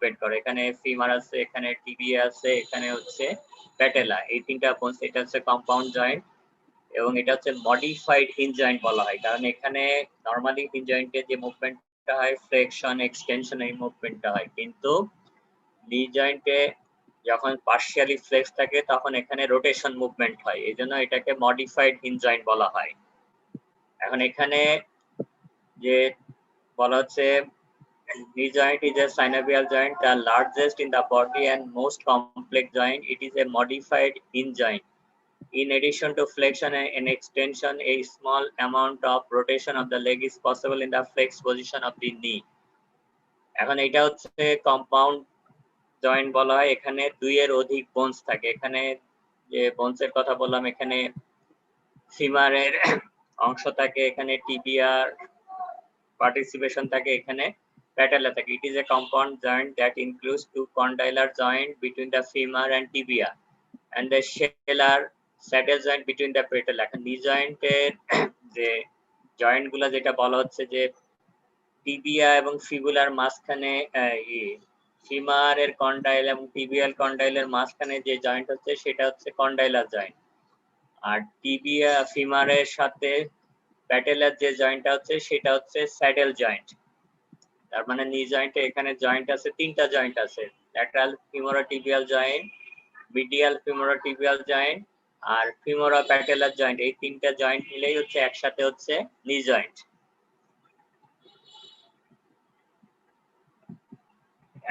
Depend করে। এখানে femur আছে, এখানে টিবিয়া আছে, এখানে হচ্ছে প্যাটেলা, এই তিনটা বোনস। এটা হচ্ছে কম্পাউন্ড জয়েন্ট এবং এটা হচ্ছে মডিফাইড হিঞ্জ জয়েন্ট বলা হয়, কারণ এখানে নরমালি হিঞ্জ জয়েন্টে যে মুভমেন্টটা হয় ফ্লেকশন এক্সটেনশন এই মুভমেন্টটা হয়, কিন্তু নি জয়েন্টে যখন পার্শিয়ালি ফ্লেক্স থাকে তখন এখানে রোটেশন মুভমেন্ট হয়, এইজন্য এটাকে মডিফাইড হিঞ্জ জয়েন্ট বলা হয়। এখন এখানে যে বলা হচ্ছে knee joint is a synovial joint, the largest in the body and most complex joint. It is a modified hinge joint. In addition to flexion and extension, a small amount of rotation of the leg is possible in the flexed position of the knee. এখন এটা হচ্ছে compound joint বলা হয়, এখানে দুইয়ের অধিক bones থাকে। এখানে যে বোনসের কথা বললাম, এখানে ফিমারের অংশ থাকে, এখানে টিবিয়ার পার্টিসিপেশন থাকে, এখানে patella থাকে। It is a compound joint that includes two condylar joint between the femur and tibia and the scalar saddle joint between the patella। এখন নি জয়েন্টের যে জয়েন্ট গুলা যেটা বলা হচ্ছে যে টিবিয়া এবং ফিবুলার মাঝখানে ফিমারের কন্ডাইল এবং টিবিয়াল কন্ডাইলের মাঝখানে যে জয়েন্ট হচ্ছে সেটা হচ্ছে কন্ডাইলার জয়েন্ট, আর টিবিয়া ফিমারের সাথে প্যাটেলার যে জয়েন্টটা হচ্ছে সেটা হচ্ছে স্যাডেল জয়েন্ট। তার মানে নি জয়েন্টে এখানে জয়েন্ট আছে, তিনটা জয়েন্ট আছে, ল্যাটারাল ফিমোরোটিবিয়াল জয়েন্ট, মিডিয়াল ফিমোরোটিবিয়াল জয়েন্ট আর ফিমোরা প্যাটেলার জয়েন্ট। এই তিনটা জয়েন্ট মিলেই হচ্ছে একসাথে হচ্ছে নি জয়েন্ট।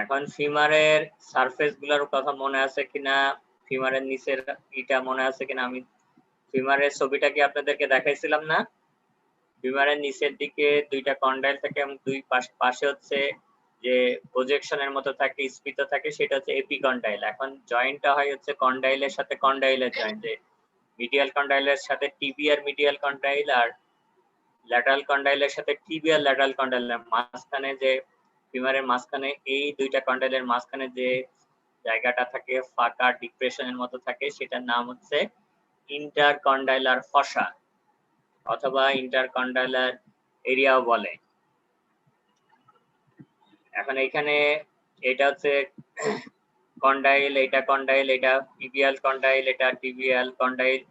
এখন ফিমারের সারফেস গুলোর কথা মনে আছে কিনা, ফিমারের নিচের এটা মনে আছে কিনা? আমি ফিমারের ছবিটা কি আপনাদেরকে দেখাইছিলাম না? ফিমারের নিচের দিকে দুইটা কন্ডাইল থাকে এবং দুই পাশে হচ্ছে যে প্রজেকশনের মতো থাকে, স্ফীত থাকে, সেটা হচ্ছে এপিকন্ডাইল। এখন জয়েন্টটা হয় হচ্ছে কন্ডাইলের সাথে কন্ডাইলের জয়েন্ট, যে মিডিয়াল কন্ডাইলের সাথে টিবিয়ার মিডিয়াল কন্ডাইল আর ল্যাটারাল কন্ডাইলের সাথে টিবিয়ার ল্যাটারাল কন্ডাইলের মাঝখানে, যে ফিমারের মাঝখানে এই দুইটা কন্ডাইলের মাঝখানে যে জায়গাটা থাকে ফাঁকা ডিপ্রেশনের মতো থাকে, সেটার নাম হচ্ছে ইন্টারকন্ডাইলার ফসা অথবা ইন্টারকন্ডাইলার এরিয়াও বলে। এখন এখানে এটা হচ্ছে কন্ডাইল, এটা কন্ডাইল, এটা টিবিয়াল কন্ডাইল, এটা টিবিয়াল কন্ডাইল।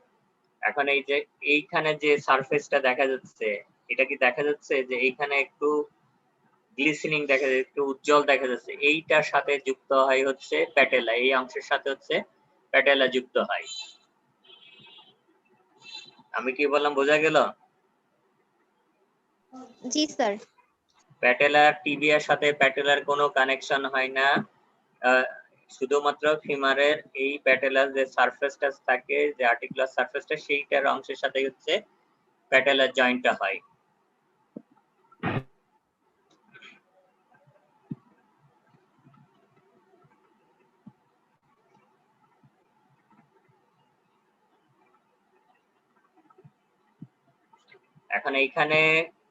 এখন এই যে এইখানে যে সারফেসটা দেখা যাচ্ছে, এটা কি দেখা যাচ্ছে যে এইখানে একটু গ্লিসেনিং দেখা যাচ্ছে, একটু উজ্জ্বল দেখা যাচ্ছে, এইটার সাথে যুক্ত হয় হচ্ছে প্যাটেলা, এই অংশের সাথে হচ্ছে প্যাটেলা যুক্ত হয়। আমি কি বললাম বোঝা গেল? জি স্যার। প্যাটেলার টিবিয়ার সাথে প্যাটেলার কোনো কানেকশন হয় না, শুধুমাত্র ফিমারের এই প্যাটেলার যে সারফেসটা থাকে, যে আর্টিকুলার সারফেসটা, সেইটার অংশের সাথে হচ্ছে প্যাটেলার জয়েন্টটা হয়। এখন এইখানে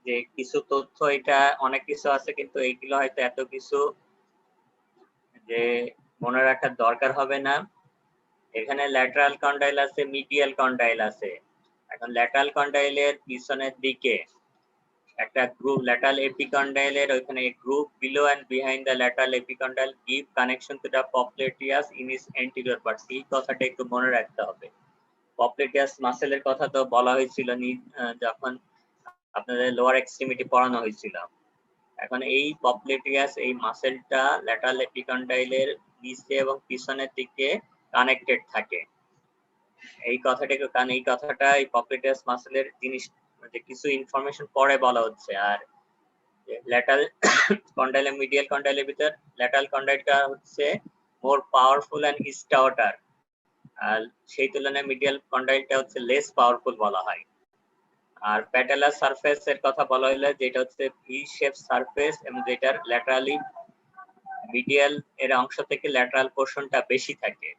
যে কিছু তথ্য, এটা অনেক কিছু আছে, কিন্তু এইগুলো হয়তো এত কিছু যে মনে রাখার দরকার হবে না। এখানে ল্যাটারাল কন্ডাইল আছে, মিডিয়াল কন্ডাইল আছে। এখন ল্যাটারাল কন্ডাইলের পিছনের দিকে একটা গ্রুপ, ল্যাটারাল এপিকন্ডাইলের ওইখানে group below and behind the lateral epicondyle give connection to the popliteus in its anterior part. এই কথাটা একটু মনে রাখতে হবে। পপলেটিয়াস মাসেলের কথা তো বলা হয়েছিল যখন আপনাদের লোয়ার এক্সট্রিমিটি পড়ানো হয়েছিল। এখন এই পপলেটিয়াস, এই মাসেলটা ল্যাটারাল এপিকন্ডাইলের নিচে এবং পিছনের দিকে কানেক্টেড থাকে। এই কথাটাকে, কারণ এই কথাটা এই পপলেটিয়াস মাসেলের জিনিস যে কিছু ইনফরমেশন পরে বলা হচ্ছে। আর ল্যাটারাল কন্ডাইল এবং মিডিয়াল কন্ডাইলের ভিতর ল্যাটারাল কন্ডাইলটা হচ্ছে মোর পাওয়ারফুল এন্ড স্টাউটার, আর সেই তুলনায় মিডিয়াল কন্ডাইলটা হচ্ছে লেস পাওয়ারফুল বলা হয়। আর প্যাটেলার সারফেস এর কথা বলা হলে যেটা হচ্ছে ভি শেপ সারফেস, এবং যেটার ল্যাটারালি মিডিয়াল এর অংশ থেকে ল্যাটারাল পোরশনটা বেশি থাকে।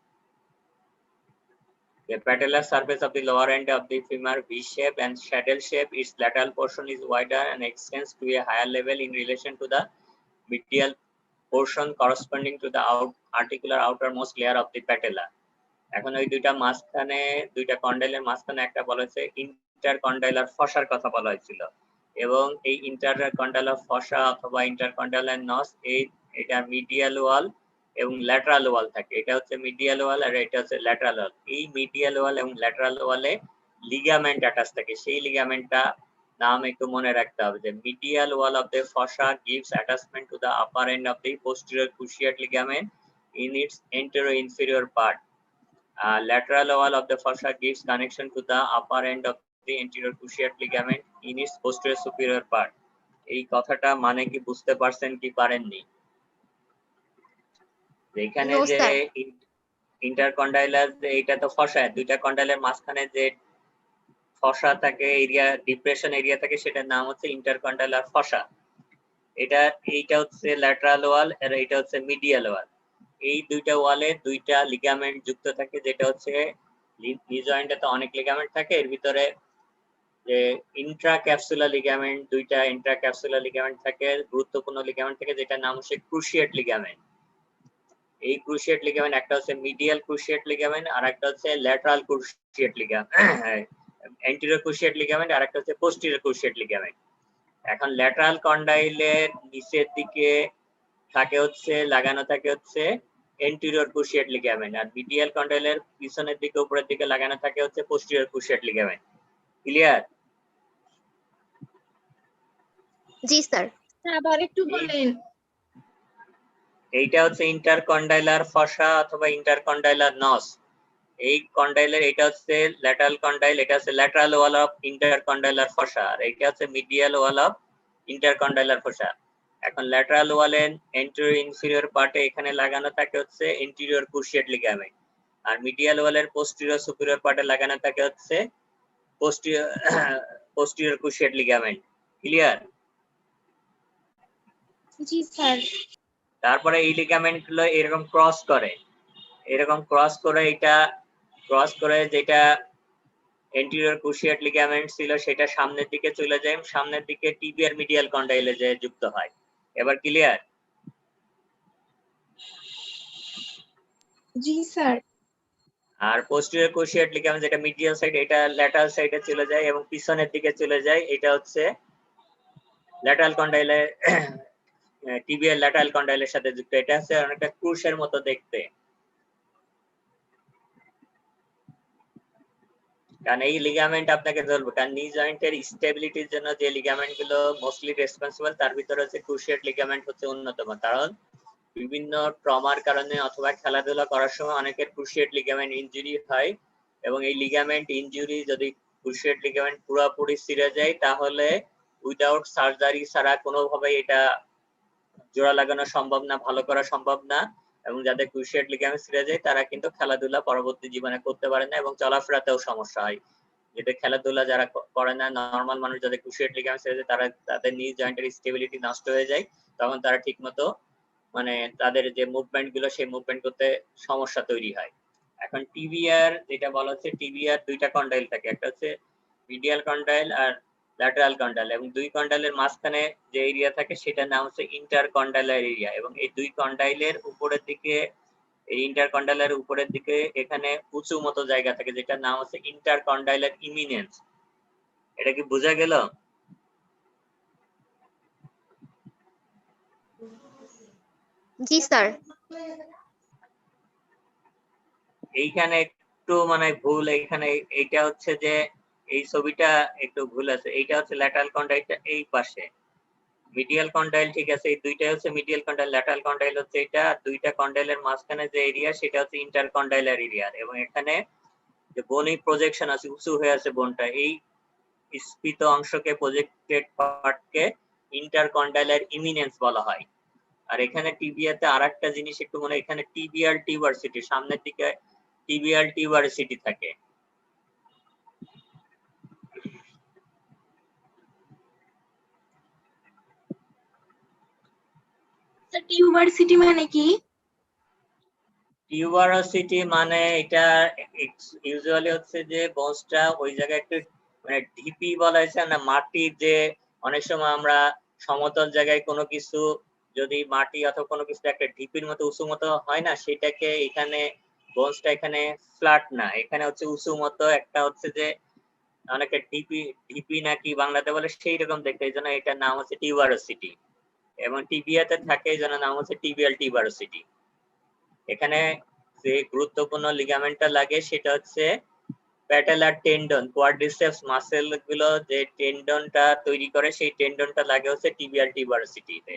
The patellar surface of the lower end of the femur V-shape and saddle shape. Its lateral portion is wider and extends to a higher level in relation to the medial portion corresponding to the articular outermost layer of the patella. এখন ওই দুইটা মাঝখানে, দুইটা কন্ডাইলের মাঝখানে একটা বলা হয়েছে intercondylar ফসার কথা বলা হয়েছিল, এবং এই ইন্টারকন্ডাইলার ফসা অথবা ইন্টারকন্ডাইলার নস, এটা মিডিয়াল ওয়াল এবং ল্যাটারাল ওয়াল থাকে। এটা হচ্ছে মিডিয়াল ওয়াল আর এটা হচ্ছে ল্যাটারাল ওয়াল। এই মিডিয়াল ওয়াল এবং ল্যাটারাল ওয়ালে লিগামেন্ট অ্যাটাচ থাকে। সেই লিগামেন্টটা নাম একটু মনে রাখতে হবে যে medial wall of the fossa gives attachment to the upper end of the posterior cruciate ligament in its anterior-inferior part. Lateral wall of the fossa gives connection to the upper end of the anterior cruciate ligament in its posterior superior part. এই কথাটা মানে কি বুঝতে পারছেন কি পারেননি? এখানে যে ইন্টারকন্ডাইলার এইটা তো ফসা, দুইটা কন্ডাইলের মাঝখানে যে ফসা থাকে এরিয়া, ডিপ্রেশন এরিয়া থাকে, সেটার নাম হচ্ছে ইন্টারকন্ডাইলার ফসা। এইটা হচ্ছে ল্যাটারাল ওয়াল আর এটা হচ্ছে মিডিয়াল ওয়াল। এই দুইটা ওয়ালে দুইটা লিগামেন্ট যুক্ত থাকে, যেটা হচ্ছে নি জয়েন্টে তো অনেক লিগামেন্ট থাকে, এর ভিতরে যে ইন্ট্রাক্যাপসুলার লিগামেন্ট, দুইটা ইন্ট্রাক্যাপসুলার লিগামেন্ট থাকে, গুরুত্বপূর্ণ লিগামেন্ট থাকে, যেটার নাম হচ্ছে ক্রুশিয়েট লিগামেন্ট। এই ক্রুশিয়েট লিগামেন্ট একটা হচ্ছে মিডিয়াল ক্রুশিয়েট লিগামেন্ট আর একটা হচ্ছে lateral cruciate ligament, anterior cruciate ligament আর একটা হচ্ছে পোস্টেরিয়র ক্রুশিয়েট লিগামেন্ট। এখন ল্যাটারাল কন্ডাইলের নিচের দিকে থাকে হচ্ছে লাগানো থাকে হচ্ছে অ্যান্টেরিয়র ক্রুশিয়েট লিগামেন্ট, আর মিডিয়াল কন্ডাইলের পিছনের দিকে উপরের দিকে লাগানো থাকে হচ্ছে পোস্টেরিয়র ক্রুশিয়েট লিগামেন্ট। ক্লিয়ার? জি স্যার। আবার একটু বলেন। এইটা হচ্ছে ইন্টারকন্ডাইলার ফসা অথবা ইন্টারকন্ডাইলার নস। এই কন্ডাইলের এটা হচ্ছে ল্যাটারাল কন্ডাইল, এটা হচ্ছে ল্যাটারাল ওয়াল অফ ইন্টারকন্ডাইলার ফসা, আর এটা হচ্ছে মিডিয়াল ওয়াল অফ ইন্টারকন্ডাইলার ফসা। এখন ল্যাটারাল ওয়ালের এন্টেরিয়র ইনফিরিয়র পার্টে এখানে লাগানো থাকে হচ্ছে ইন্টেরিয়র ক্রুশিয়েট লিগামেন্ট, আর মিডিয়াল ওয়ালের পোস্টেরিয়র সুপিরিয়র পার্টে লাগানো থাকে হচ্ছে পোস্টেরিয়র ক্রুশিয়েট লিগামেন্ট। ক্লিয়ার? জি স্যার। তারপরে এই লিগামেন্ট গুলো এরকম ক্রস করে, এরকম ক্রস করে, এটা ক্রস করে যেটা এন্টেরিয়র ক্রুশিয়েট লিগামেন্ট ছিল সেটা সামনের দিকে চলে যায়, সামনের দিকে টিবিয়ার মিডিয়াল কন্ডাইলে যে যুক্ত হয়। এবার ক্লিয়ার? জি স্যার। আর পোস্টেরিয়র ক্রুশিয়েট লিগামেন্ট যেটা মিডিয়াল সাইড, এটা ল্যাটারাল সাইডে চলে যায় এবং পিছনের দিকে চলে যায়, এটা হচ্ছে ল্যাটারাল কন্ডাইলে টিবিয়ার ল্যাটারাল কন্ডাইলের সাথে যুক্ত। এটা হচ্ছে অনেকটা ক্রুশের মতো দেখতে। কারণ এই লিগামেন্ট আপনাকে ধরবে, কারণ নি জয়েন্টের স্টেবিলিটির জন্য যে লিগামেন্ট গুলো মোস্টলি রেসপন্সিবল তার ভিতরে হচ্ছে ক্রুশিয়েট লিগামেন্ট হচ্ছে অন্যতম। কারণ বিভিন্ন ট্রমার কারণে অথবা খেলাধুলা করার সময় অনেকের ক্রুশিয়েট লিগামেন্ট ইনজুরি হয়, এবং এই লিগামেন্ট ইনজুরি যদি ক্রুশিয়েট লিগামেন্ট পুরোপুরি ছিঁড়ে যায় তাহলে উইদাউট সার্জারি ছাড়া কোনোভাবে এটা জোড়া লাগানো সম্ভব না, ভালো করা সম্ভব না। এবং যাদের ক্রুশিয়েট লিগামেন্ট ছিঁড়ে যায় তারা কিন্তু খেলাধুলা পরবর্তী জীবনে করতে পারে না এবং চলাফেরাতেও সমস্যা হয়। যেটা খেলাধুলা যারা করে না, নরমাল মানুষ যাদের ক্রুশিয়েট লিগামেন্ট ছিঁড়ে যায়, তারা তাদের নি জয়েন্টের স্টেবিলিটি নষ্ট হয়ে যায়, তখন তারা ঠিকমতো মানে তাদের যে মুভমেন্ট গুলো সেই মুভমেন্ট করতে সমস্যা তৈরি হয়। এখন টিবিআর যেটা বলা হচ্ছে, টিবিআর দুইটা কন্ডাইল থাকে, একটা হচ্ছে মিডিয়াল কন্ডাইল আর ল্যাটারাল কন্ডাইল, এবং দুই কন্ডাইলের মাঝখানে যে এরিয়া থাকে সেটার নাম হচ্ছে ইন্টারকন্ডাইলার এরিয়া। এবং এই দুই কন্ডাইলের উপরের দিকে, এই ইন্টারকন্ডাইলের উপরের দিকে এখানে উঁচু মতো জায়গা থাকে যেটার নাম হচ্ছে ইন্টারকন্ডাইলার ইমিনেন্স। এটা কি বোঝা গেল? জি স্যার। এইখানে একটু মানে ভুল, এখানে এইটা হচ্ছে যে এই ছবিটা একটু ভুল আছে, এইটা হচ্ছে ল্যাটারাল কন্ডাইলটা এই পাশে, মিডিয়াল কন্ডাইল ঠিক আছে, এই দুইটাই হচ্ছে মিডিয়াল কন্ডাইল, ল্যাটারাল কন্ডাইল হচ্ছে এটা, আর দুইটা কন্ডাইলের মাঝখানে যে এরিয়া সেটা হচ্ছে ইন্টারকন্ডাইলার এরিয়া। এবং এখানে যে বোনি প্রজেকশন আছে, উঁচু হয়ে আছে বোনটা, এই স্ফীত অংশকে, প্রজেক্টেড পার্টকে ইন্টারকন্ডাইলার ইমিনেন্স বলা হয়। আর এখানে টিবিয়াতে আরেকটা জিনিস একটু মনে, এখানে টিবিয়াল টিউবারসিটি, সামনের দিকে টিবিয়াল টিউবারসিটি থাকে। টিউবারসিটি মানে কি? টিউবারসিটি মানে এটা ইউজুয়ালি হচ্ছে যে বোনসটা ওই জায়গায় একটু মানে ঢিপি বলা হয়েছে না, মাটি, যে অনেক সময় আমরা সমতল জায়গায় কোনো কিছু যদি মাটি অথবা কোনো কিছু একটা ঢিপির মতো উঁচু মতো হয় না, সেটাকে এখানে বোনসটা এখানে ফ্ল্যাট না, এখানে হচ্ছে উঁচু মতো একটা হচ্ছে যে অনেকে ঢিপি ঢিপি নাকি বাংলাতে বলে সেই রকম দেখতে, এই জন্য এটার নাম হচ্ছে টিউবারসিটি। এবং টিবিয়াতে থাকে যেন নাম হচ্ছে টিবিয়াল টিউবারসিটি। এখানে যে গুরুত্বপূর্ণ লিগামেন্টটা লাগে সেটা হচ্ছে প্যাটেলার টেন্ডন, কোয়াড্রিসেপস মাসেল গুলো যে টেন্ডনটা তৈরি করে সেই টেন্ডনটা লাগে হচ্ছে টিবিয়াল টিউবারসিটিতে।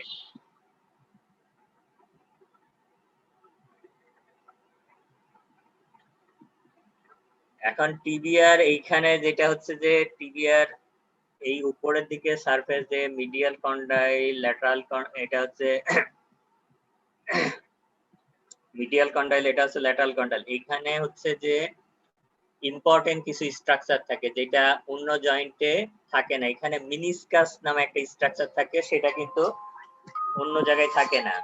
এখন টিবিয়ার এইখানে যেটা হচ্ছে যে টিবিয়ার এই উপরের দিকে সারফেস যে মিডিয়াল কন্ডাইল ল্যাটারাল, এটা হচ্ছে মিডিয়াল কন্ডাইল, এটা হচ্ছে ল্যাটারাল কন্ডাইল। এখানে হচ্ছে যে ইম্পর্টেন্ট কিছু স্ট্রাকচার থাকে যেটা অন্য জয়েন্টে থাকে না। এখানে মিনিসকাস নামে একটা স্ট্রাকচার থাকে, সেটা কিন্তু অন্য জায়গায় থাকে না।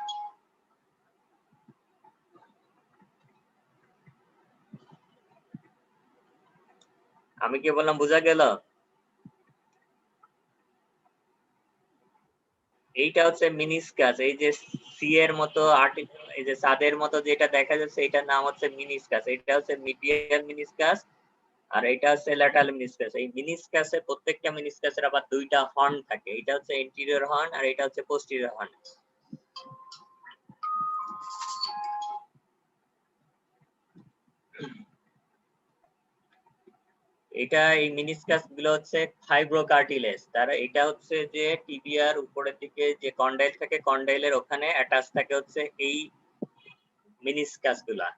আমি কি বললাম বোঝা গেল? এইটা হচ্ছে মিনিসকাস। এই যে সি এর মতো এই যে সাদের মতো যেটা দেখা যাচ্ছে এটার নাম হচ্ছে মিনিসকাস। এটা হচ্ছে মিডিয়াল মিনিসকাস আর এটা হচ্ছে ল্যাটারাল মিনিসকাস। এই মিনিসকাসে প্রত্যেকটা মিনিসকাসের আবার দুইটা হর্ন থাকে, এটা হচ্ছে এন্টিরিয়র হর্ন আর এটা হচ্ছে পোস্টেরিয়র হর্ন। এটা এই মিনিসকাস গুলো হচ্ছে ফাইব্রোকার্টিলেজ। তারা এটা হচ্ছে যে টিবিয়ার উপরের দিকে যে কন্ডাইল থাকে, কন্ডাইলের ওখানে অ্যাটাচ থাকে হচ্ছে এই মিনিসকাস গুলা।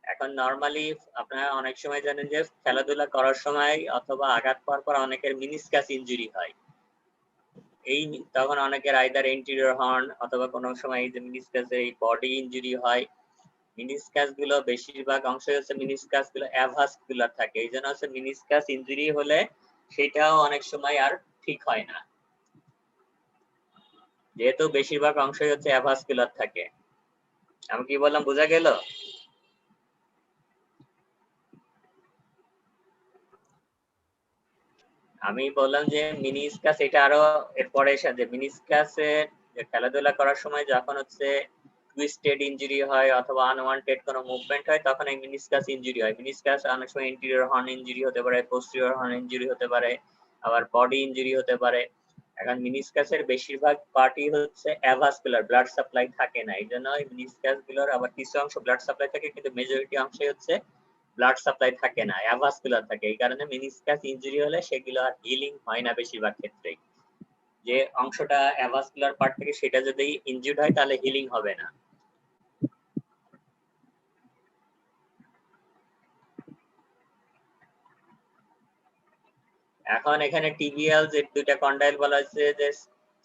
এখন নরমালি আপনারা অনেক সময় জানেন যে খেলাধুলা করার সময় অথবা আঘাত পাওয়ার পর অনেকের মিনিসকাস ইনজুরি হয়। এই তখন অনেকের আইদার এন্টিরিয়র হর্ন অথবা কোনো সময় এই যে মিনিসকাসে এই বডি ইনজুরি হয়। মিনিসকাস গুলো বেশিরভাগ অংশই হচ্ছে মিনিসকাস গুলো অ্যাভাসকুলার থাকে, এই জন্য হচ্ছে মিনিসকাস ইনজুরি হলে সেটাও অনেক সময় আর ঠিক হয় না, যেহেতু বেশিরভাগ অংশই হচ্ছে অ্যাভাসকুলার থাকে। আমি কি বললাম বোঝা গেল? আমি বললাম যে মিনিসকাস এটা আরো এরপরে সাথে মিনিসকাসের খেলাধুলা করার সময় যখন হচ্ছে টুইস্টেড ইনজুরি হয় অথবা আনওয়ান্টেড কোনো মুভমেন্ট হয় তখন এই মিনিসকাস ইনজুরি হয়। মিনিসকাস অনেক সময় ইন্টেরিয়র হর্ন ইনজুরি হতে পারে, পোস্টেরিয়র হর্ন ইনজুরি হতে পারে, আবার বডি ইনজুরি হতে পারে। এখন মিনিসকাসের বেশিরভাগ পার্টই হচ্ছে অ্যাভাসকুলার, ব্লাড সাপ্লাই থাকে না, এই জন্য মিনিসকাস গুলোর আবার কিছু অংশ ব্লাড সাপ্লাই থাকে কিন্তু মেজরিটি অংশই হচ্ছে ব্লাড সাপ্লাই থাকে না, অ্যাভাসকুলার থাকে। এই কারণে মিনিসকাস ইনজুরি হলে সেগুলো আর হিলিং হয় না বেশিরভাগ ক্ষেত্রেই। যে অংশটা অ্যাভাসকুলার পার্ট থেকে সেটা যদি ইনজুর্ড হয় তাহলে হিলিং হবে না। এখন এখানে টিবিয়াল যে দুইটা কন্ডাইল বলা হচ্ছে যে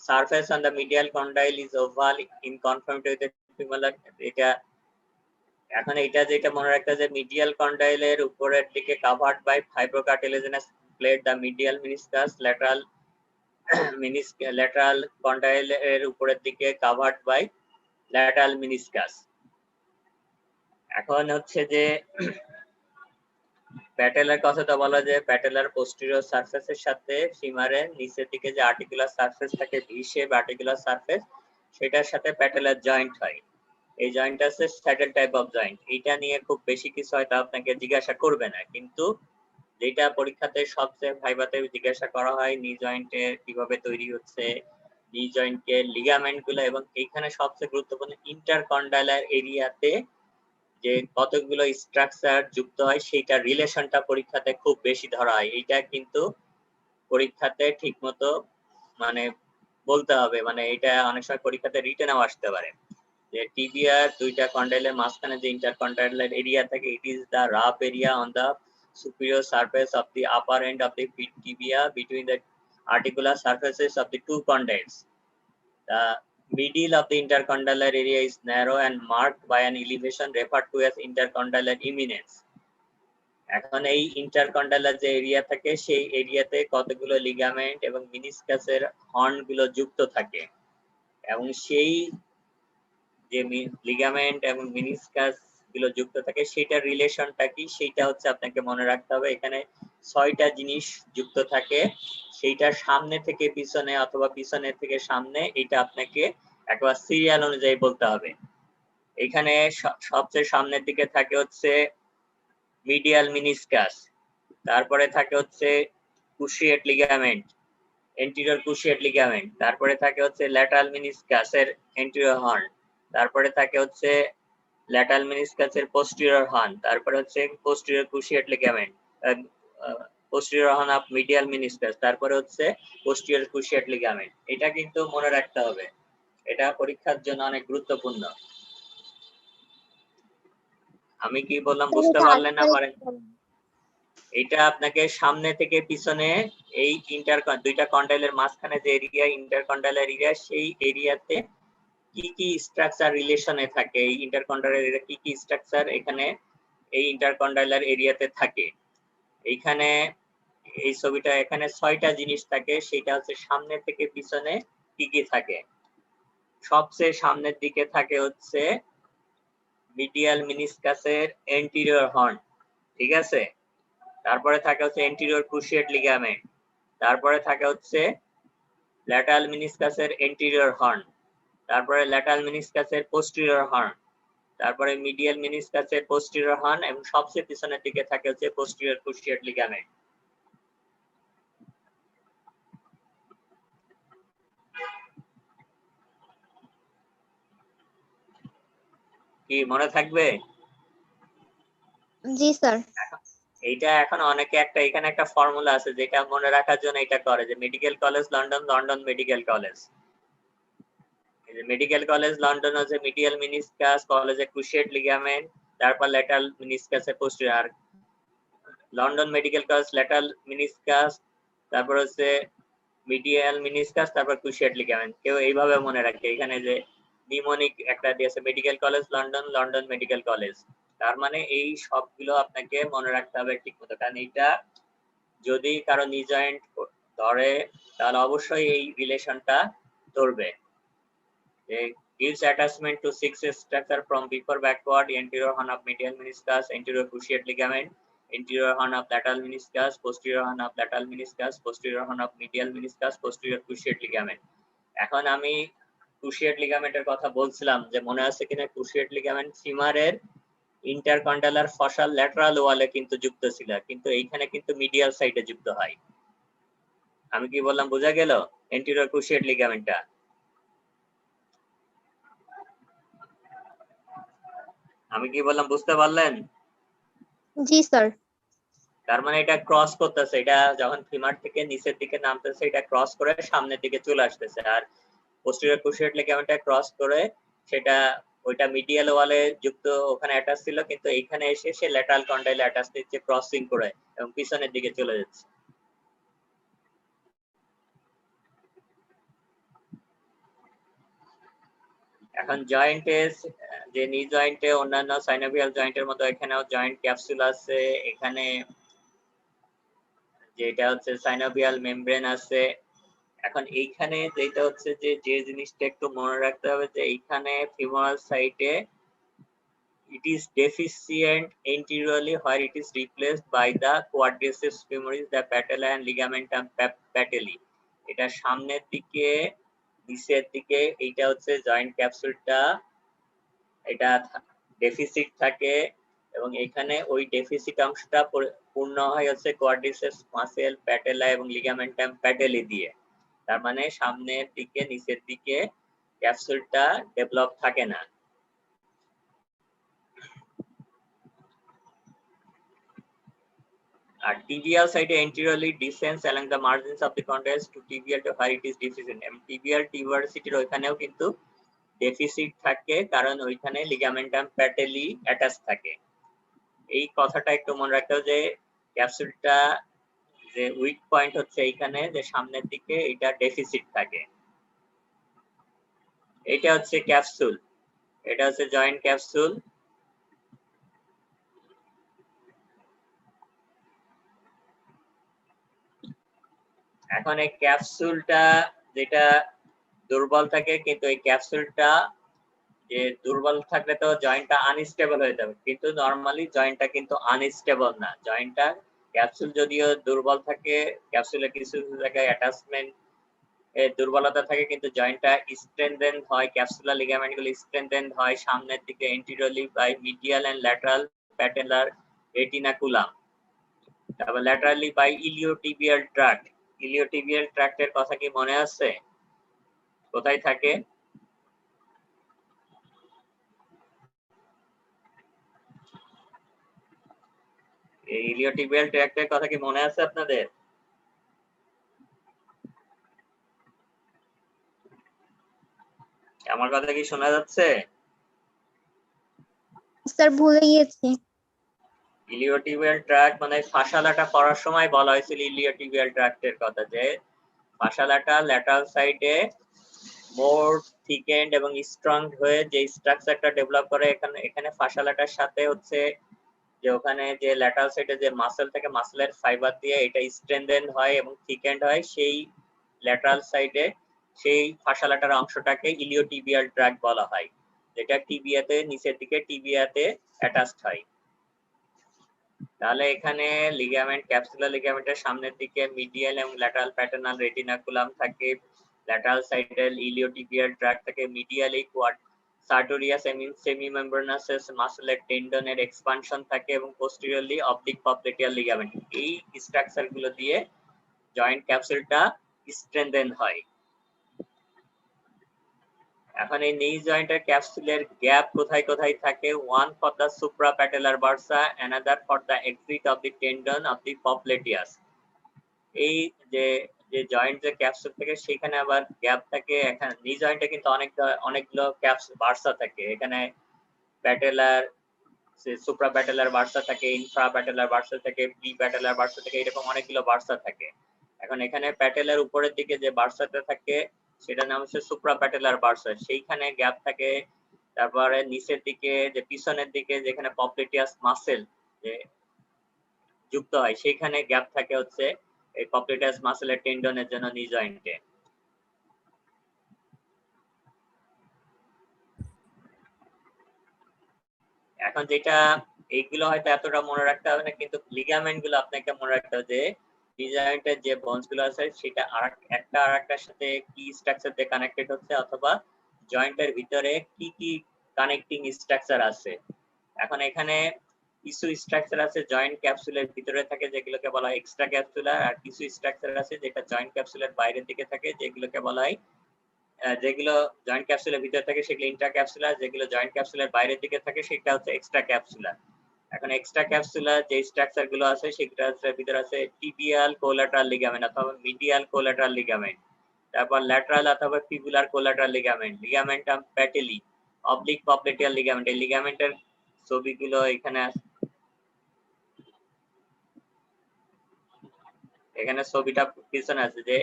surface on the medial condyle is oval in conformity with the femoral. এটা এখন এটা যেটা মনে রাখতে যে মিডিয়াল কন্ডাইলের উপরের দিকে covered by fibrocartilaginous plate, the medial meniscus lateral lateral condyle এর উপরের দিকে কাভার্ড বাই ল্যাটারাল মিনিসকাস। এখন হচ্ছে যে প্যাটেলার কথাটা বলা যায়, প্যাটেলার পোস্টেরিয়র সারফেসের সাথে ফিমারের নিচের দিকে যে আর্টিকুলার সারফেস থাকে ভি শেপ আর্টিকুলার সারফেস, সেটার সাথে প্যাটেলার জয়েন্ট হয়। এই জয়েন্ট আছে স্যাডেল টাইপ অফ জয়েন্ট। এটা নিয়ে খুব বেশি কিছু হয়তো আপনাকে জিজ্ঞাসা করবে না, কিন্তু যেটা পরীক্ষাতে সবচেয়ে ভাইভাতে জিজ্ঞাসা করা হয় নি জয়েন্টে কিভাবে তৈরি হচ্ছে, নি জয়েন্টের লিগামেন্ট গুলো, এবং এইখানে সবচেয়ে গুরুত্বপূর্ণ ইন্টারকন্ডাইলার এরিয়াতে যে কতগুলো স্ট্রাকচার যুক্ত হয় সেইটা রিলেশনটা পরীক্ষাতে খুব বেশি ধরা হয়। এইটা কিন্তু পরীক্ষাতে ঠিকমতো মানে বলতে হবে, মানে এটা অনেক সময় পরীক্ষাতে রিটেনেও আসতে পারে যে টিবিয়ার দুইটা কন্ডাইলের মাঝখানে যে ইন্টারকন্ডাইলার এরিয়া থাকে, it is the rough area on the superior surface of the upper end of the tibia between the articular surfaces of the two condyles. The middle of the intercondylar area is narrow and marked by an elevation referred to as intercondylar eminence. এখন এই intercondylar যে area থাকে সেই এরিয়াতে কতগুলো ligament এবং মিনিসকাসের horn গুলো যুক্ত থাকে, এবং সেই যে লিগামেন্ট এবং মিনিসকাস গুলো যুক্ত থাকে সেটার রিলেশনটা কি সেইটা হচ্ছে আপনাকে মনে রাখতে হবে। এখানে 6টা জিনিস যুক্ত থাকে, সেইটার সামনে থেকে পিছনে অথবা পিছনে থেকে সামনে, এটা আপনাকে একবার সিরিয়াল অনুযায়ী বলতে হবে। এখানে সবচেয়ে সামনের দিকে থাকে হচ্ছে মিডিয়াল মিনিসকাস, তারপরে থাকে হচ্ছে cruciate ligament, anterior cruciate ligament, তারপরে থাকে হচ্ছে ল্যাটারাল মিনিসকাসের এন্টিরিয়র হর্ন, তারপরে থাকে হচ্ছে ল্যাটারাল মিনিসকাসের পোস্টেরিয়র হর্ন, তারপরে হচ্ছে posterior cruciate ligament, posterior horn of medial meniscus, তারপরে হচ্ছে পোস্টেরিয়র ক্রুশিয়েট লিগামেন্ট। এটা কিন্তু মনে রাখতে হবে, এটা পরীক্ষার জন্য অনেক গুরুত্বপূর্ণ। আমি কি বললাম বুঝতে পারলেন না পারেন? এটা আপনাকে সামনে থেকে পিছনে এই দুইটা কন্ডাইলের মাঝখানে যে এরিয়া ইন্টারকন্ডাইলার এরিয়া, সেই এরিয়াতে কি কি স্ট্রাকচার রিলেশনে থাকে, এই ইন্টারকন্ডাইলার এরিয়া কি কি স্ট্রাকচার এখানে এই ইন্টারকন্ডাইলার এরিয়াতে থাকে। এইখানে এই ছবিটা এখানে 6টা জিনিস থাকে, সেটা হচ্ছে সামনে থেকে পিছনে কি কি থাকে। সবচেয়ে সামনের দিকে থাকে হচ্ছে মিডিয়াল মিনিসকাসের এন্টিরিয়র হর্ন, ঠিক আছে। তারপরে থাকে হচ্ছে এন্টিরিয়র ক্রুশিয়েট লিগামেন্ট, তারপরে থাকে হচ্ছে ল্যাটারাল মিনিসকাসের এন্টিরিয়র হর্ন, তারপরে ল্যাটারাল মিনিসকাসের পোস্টেরিয়র হর্ন, তারপরে মিডিয়াল মিনিসকাসের পোস্টেরিয়র হর্ন, এবং সবচেয়ে পিছনের দিকে থাকে হচ্ছে পোস্টেরিয়র ক্রুশিয়েট লিগামেন্ট। কি মনে থাকবে? জি স্যার। এইটা এখন অনেকে এখানে একটা ফর্মুলা আছে যেটা মনে রাখার জন্য এটা করে, যে medical college London, London medical college. Medical college London হচ্ছে মিডিয়াল মিনিসকাস, কলেজে ক্রুশিয়েট লিগামেন্ট, তারপর ল্যাটারাল মিনিসকাসে posterior, London medical college lateral meniscus, তারপর হচ্ছে মিডিয়াল মিনিসকাস, তারপর ক্রুশিয়েট লিগামেন্ট। কেউ এইভাবে মনে রাখে, এখানে যে নিমোনিক একটা দিয়েছে medical college London, London medical college. তার মানে এই সবগুলো আপনাকে মনে রাখতে হবে ঠিক মতো, কারণ এইটা যদি কারো নি জয়েন্ট ধরে তাহলে অবশ্যই এই রিলেশনটা ধরবে। Gives attachment to 6 structure from before backward: anterior horn of medial meniscus, anterior cruciate ligament, anterior horn of lateral meniscus, posterior horn of lateral meniscus, posterior horn of medial meniscus, posterior cruciate ligament। এখন আমি cruciate ligamenটের কথা বলছিলাম, যে মনে আছে কিনা cruciate ligament ফিমারের intercondylar ফসাল lateral ওয়ালে কিন্তু যুক্ত ছিল, কিন্তু এইখানে কিন্তু মিডিয়াল সাইডে যুক্ত হয়। আমি কি বললাম বোঝা গেল? anterior cruciate ligamentটা আমি কি বললাম বুঝতে পারলেন? জি স্যার। তার মানে এটা ক্রস করতেছে, এটা যখন ফিমার থেকে নিচের দিকে নামতেছে এটা ক্রস করে সামনের দিকে চলে আসতেছে, আর পোস্টেরিয়র ক্রুশিয়েট লিগামেন্টটা ক্রস করে সেটা ওইটা মিডিয়াল ওয়ালে যুক্ত ওখানে অ্যাটাচ ছিল, কিন্তু এইখানে এসে সে ল্যাটারাল কন্ডাইলে অ্যাটাচ দিচ্ছে ক্রসিং করে এবং পিছনের দিকে চলে যাচ্ছে। এখন জয়েন্টে, যে নি জয়েন্টে অন্যান্য সাইনোভিয়াল জয়েন্টের মতো এখানেও জয়েন্ট ক্যাপসুল আছে, এখানে যেটা হচ্ছে সাইনোভিয়াল মেমব্রেন আছে। এখন এইখানে যেটা হচ্ছে যে জিনিসটা একটু মনে রাখতে হবে, যে এইখানে ফিমোরাল সাইটে it is deficient anteriorly where it is replaced by the quadriceps femoris, the patella and ligamentum patelli। এটা সামনের দিকে নিচের দিকে এইটা হচ্ছে জয়েন্ট ক্যাপসুলটা, এটা ডেফিসিট থাকে, এবং এখানে ওই ডেফিসিট অংশটা পূর্ণ হয় হচ্ছে কোয়াড্রিসেপস মাসেল, প্যাটেলা এবং লিগামেন্টাম প্যাটেলি দিয়ে। তার মানে সামনের দিকে নিচের দিকে ক্যাপসুলটা ডেভেলপ থাকে না। আর tibial side anteriorly descends along the margins of the condyles to tibial to where it is deficient, এবং tibial tuberosity ওইখানেও কিন্তু ডেফিসিট থাকে, কারণ ওইখানে লিগামেন্টাম প্যাটেলি অ্যাটাচ থাকে। এই কথাটা একটু মনে রাখতে হবে, যে ক্যাপসুলটা যে উইক পয়েন্ট হচ্ছে এইখানে, যে সামনের দিকে এটা ডেফিসিট থাকে। এটা হচ্ছে ক্যাপসুল, এটা হচ্ছে জয়েন্ট ক্যাপসুল। এখন এই ক্যাপসুলটা যেটা দুর্বল থাকে, কিন্তু এই ক্যাপসুলটা যে দুর্বল থাকলে তো জয়েন্টটা আনস্টেবল হয়ে যাবে, কিন্তু নরমালি জয়েন্টটা কিন্তু আনস্টেবল না। জয়েন্টটা ক্যাপসুল যদিও দুর্বল থাকে, ক্যাপসুলে কিছু জায়গায় অ্যাটাচমেন্ট দুর্বলতা থাকে, কিন্তু জয়েন্টটা স্ট্রেনথেন হয়, ক্যাপসুলার লিগামেন্টগুলো স্ট্রেনথেন হয় সামনের দিকে anteriorly by medial and lateral patellar retinaculum, তারপর laterally by iliotibial tract, iliotibial ট্র্যাক্টের কথা কি মনে আছে? কোথায় থাকে? এই ইলিওটিবিয়াল ট্র্যাক্টের কথা কি মনে আছে আপনাদের? আমার কথা কি শোনা যাচ্ছে? স্যার ভুলে গিয়েছি। ইলিওটিবিয়াল ট্র্যাক্ট মানে ফাসালাটা পড়ার সময় বলা হয়েছিল ইলিওটিবিয়াল ট্র্যাক্টের কথা, যে ফাসালাটা ল্যাটারাল সাইডে মোর থিকেন্ড এবং স্ট্রং হয়ে যে স্ট্রাকচারটা ডেভেলপ করে, এখানে ফাসালাটার সাথে হচ্ছে যে ওখানে যে ল্যাটারাল সাইডে যে মাসল থেকে মাসলের ফাইবার দিয়ে এটা স্ট্রেনথেন হয় এবং থিকেন্ড হয়, সেই ল্যাটারাল সাইডে সেই ফাসালাটার অংশটাকে ইলিওটিবিয়াল ট্র্যাক্ট বলা হয়, যেটা টিবিয়াতে নিচের দিকে টিবিয়াতে অ্যাটাচড হয়। তাহলে এখানে লিগামেন্ট, ক্যাপসুলার লিগামেন্টের সামনের দিকে মিডিয়াল এবং ল্যাটারাল প্যাটার্নাল রেটিনাকুলাম থাকে, ল্যাটারাল সাইডে ইলিওটিবিয়াল ট্র্যাক্ট থাকে, medially quad sartorius semimembranosus মাসলের টেন্ডনের এক্সপানশন থাকে এবং পোস্টেরিয়রলি অবলিক পপলেটিয়াল লিগামেন্ট। এই স্ট্রাকচার গুলো দিয়ে জয়েন্ট ক্যাপসুলটা স্ট্রেনথেন হয়। এখন এই নি জয়েন্টের ক্যাপসুলের গ্যাপ কোথায় কোথায় থাকে? One for the suprapatellar bursa, another for the exit of the tendon of the popliteus. এই যে যে জয়েন্ট যে ক্যাপসুল থেকে সেখানে আবার গ্যাপ থাকে। এখানে নি জয়েন্টে কিন্তু অনেকগুলো ক্যাপসুল বার্সা থাকে। এখানে প্যাটেলার, সুপ্রাপ্যাটেলার বার্সা থাকে, ইনফ্রাপ্যাটেলার বার্সা থাকে, প্রি প্যাটেলার বার্সা থাকে, এরকম অনেকগুলো বার্সা থাকে। এখন এখানে প্যাটেলার উপরের দিকে যে বার্সাটা থাকে সেটার নাম হচ্ছে সুপ্রাপ্যাটেলার বার্সা, সেইখানে গ্যাপ থাকে। তারপরে নিচের দিকে যে পিছনের দিকে যেখানে পপলেটিয়াস মাসেল যে যুক্ত হয় সেখানে গ্যাপ থাকে হচ্ছে এই পপলেটিয়াস মাসেলের টেন্ডনের জন্য নি জয়েন্টে। এখন যেটা এইগুলো হয়তো এতটা মনে রাখতে হবে না, কিন্তু লিগামেন্ট গুলো আপনাকে মনে রাখতে হবে যে নি জয়েন্টের যে বোনস গুলো আছে সেটা একটা আরেকটার সাথে কি স্ট্রাকচার দিয়ে কানেক্টেড হচ্ছে, অথবা জয়েন্টের ভিতরে কি কি কানেক্টিং স্ট্রাকচার আছে। এখন এখানে কিছু স্ট্রাকচার আছে জয়েন্ট ক্যাপসুলের ভিতরে থাকে যেগুলোকে বলা হয় এক্সট্রা ক্যাপসুলার, আর কিছু স্ট্রাকচার আছে যেটা জয়েন্ট ক্যাপসুলের বাইরের দিকে থাকে যেগুলোকে বলা হয় যেগুলো জয়েন্ট ক্যাপসুলের ভিতরে থাকে সেগুলো ইন্ট্রা ক্যাপসুলার, যেগুলো জয়েন্ট ক্যাপসুলের বাইরের দিকে থাকে সেটা হচ্ছে এক্সট্রা ক্যাপসুলার। এখন এক্সট্রা ক্যাপসুলার যে স্ট্রাকচার গুলো আছে সেগুলোর ভিতরে আছে টিবিয়াল কোলাটারাল লিগামেন্ট অথবা মিডিয়াল কোলাটারাল লিগামেন্ট, তারপর ল্যাটারাল অথবা fibular collateral ligament, ligamentum patellae, oblique popliteal ligament. এই লিগামেন্টের ছবিগুলো এখানে এখানে ছবিটা পিছনে আছে যে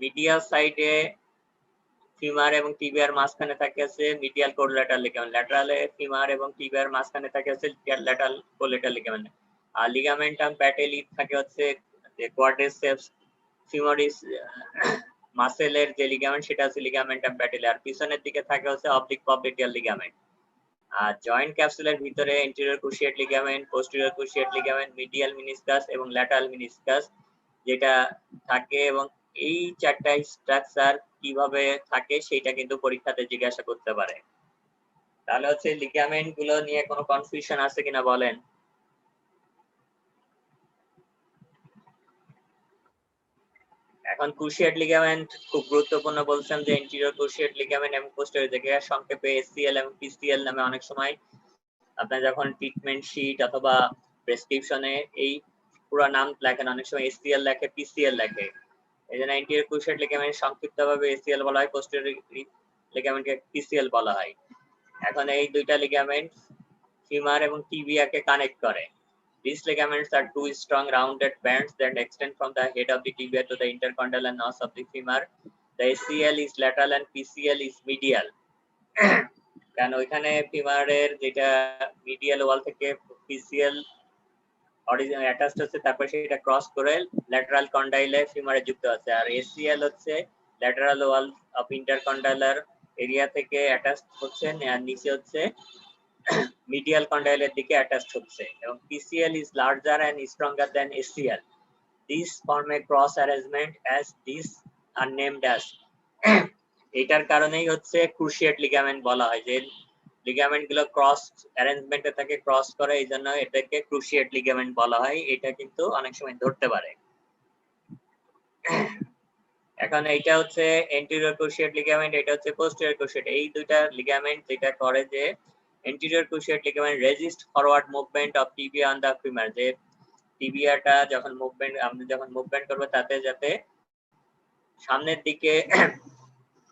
মিডিয়াল সাইডে ফিমার এবং টিবিয়ার মাঝখানে থাকে আছে মিডিয়াল কোলাটারাল লিগামেন্ট, ল্যাটারালে ফিমার এবং টিবিয়ার মাঝখানে থাকে আছে ল্যাটারাল কোলাটারাল লিগামেন্ট, আর লিগামেন্টাম প্যাটেলি থাকে হচ্ছে যে কোয়াড্রিসেপস ফিমোরিস মাসেলের যে লিগামেন্ট সেটা হচ্ছে লিগামেন্টাম প্যাটেলি, আর পিছনের দিকে থাকে হচ্ছে অবলিক পপলেটিয়াল লিগামেন্ট। আর জয়েন্ট ক্যাপসুলের ভিতরে anterior cruciate ligament, posterior cruciate ligament, medial meniscus এবং ল্যাটারাল মিনিসকাস যেটা থাকে, এবং এই চারটা স্ট্রাকচার কিভাবে থাকে সেটা কিন্তু পরীক্ষাতে জিজ্ঞাসা করতে পারে। তাহলে হচ্ছে লিগামেন্ট গুলো নিয়ে কোনো কনফিউশন আছে কিনা বলেন? এখন ক্রুশিয়েট লিগামেন্ট খুব গুরুত্বপূর্ণ বলছেন যে এন্টেরিয়র ক্রুশিয়েট লিগামেন্ট এবং পোস্টেরিয়র, যেটা সংক্ষেপে এসসিএল এবং পিসিএল নামে অনেক সময় আপনার যখন ট্রিটমেন্ট শিট অথবা প্রেসক্রিপশনে এই পুরো নাম লেখেন, অনেক সময় এসসিএল লেখে, পিসিএল লেখে। এই জন্য এন্টেরিয়র ক্রুশিয়েট লিগামেন্ট সংক্ষিপ্তভাবে এসসিএল বলা হয়, পোস্টেরিয়র লিগামেন্টকে পিসিএল বলা হয়। এখন এই দুইটা লিগামেন্ট ফিমার এবং টিবিয়াকে কানেক্ট করে। These ligaments are two strong rounded bands that extend from the head of the tibia to the intercondylar nos of the femur. The ACL is lateral and PCL is medial. কারণ ওইখানে ফিমারের যেটা medial ওয়াল থেকে PCL original attached হচ্ছে, তারপর সেটা cross করে lateral কন্ডাইলে ফিমারে যুক্ত আছে, আর এসিএল হচ্ছে lateral wall of intercondylar area থেকে অ্যাটাচড হচ্ছে, আর নিচে হচ্ছে medial condyle দিকে attached হচ্ছে, এবং PCL is larger and stronger than ACL. These form a cross arrangement as these are named as. এটার কারণেই হচ্ছে ক্রুশিয়েট লিগামেন্ট বলা হয়, যে লিগামেন্ট গুলো ক্রস অ্যারেঞ্জমেন্টে থাকে, ক্রস করে, এই জন্য এটাকে ক্রুশিয়েট লিগামেন্ট বলা হয়। এটা কিন্তু অনেক সময় ধরতে পারে। এখন এইটা হচ্ছে anterior cruciate ligament, এটা হচ্ছে posterior cruciate। এই দুইটা লিগামেন্ট যেটা করে যে anterior cruciate ligament resist forward movement of tibia on the femur, যে টিবিয়াটা যখন মুভমেন্ট আমরা যখন মুভমেন্ট করব তাতে যাতে সামনের দিকে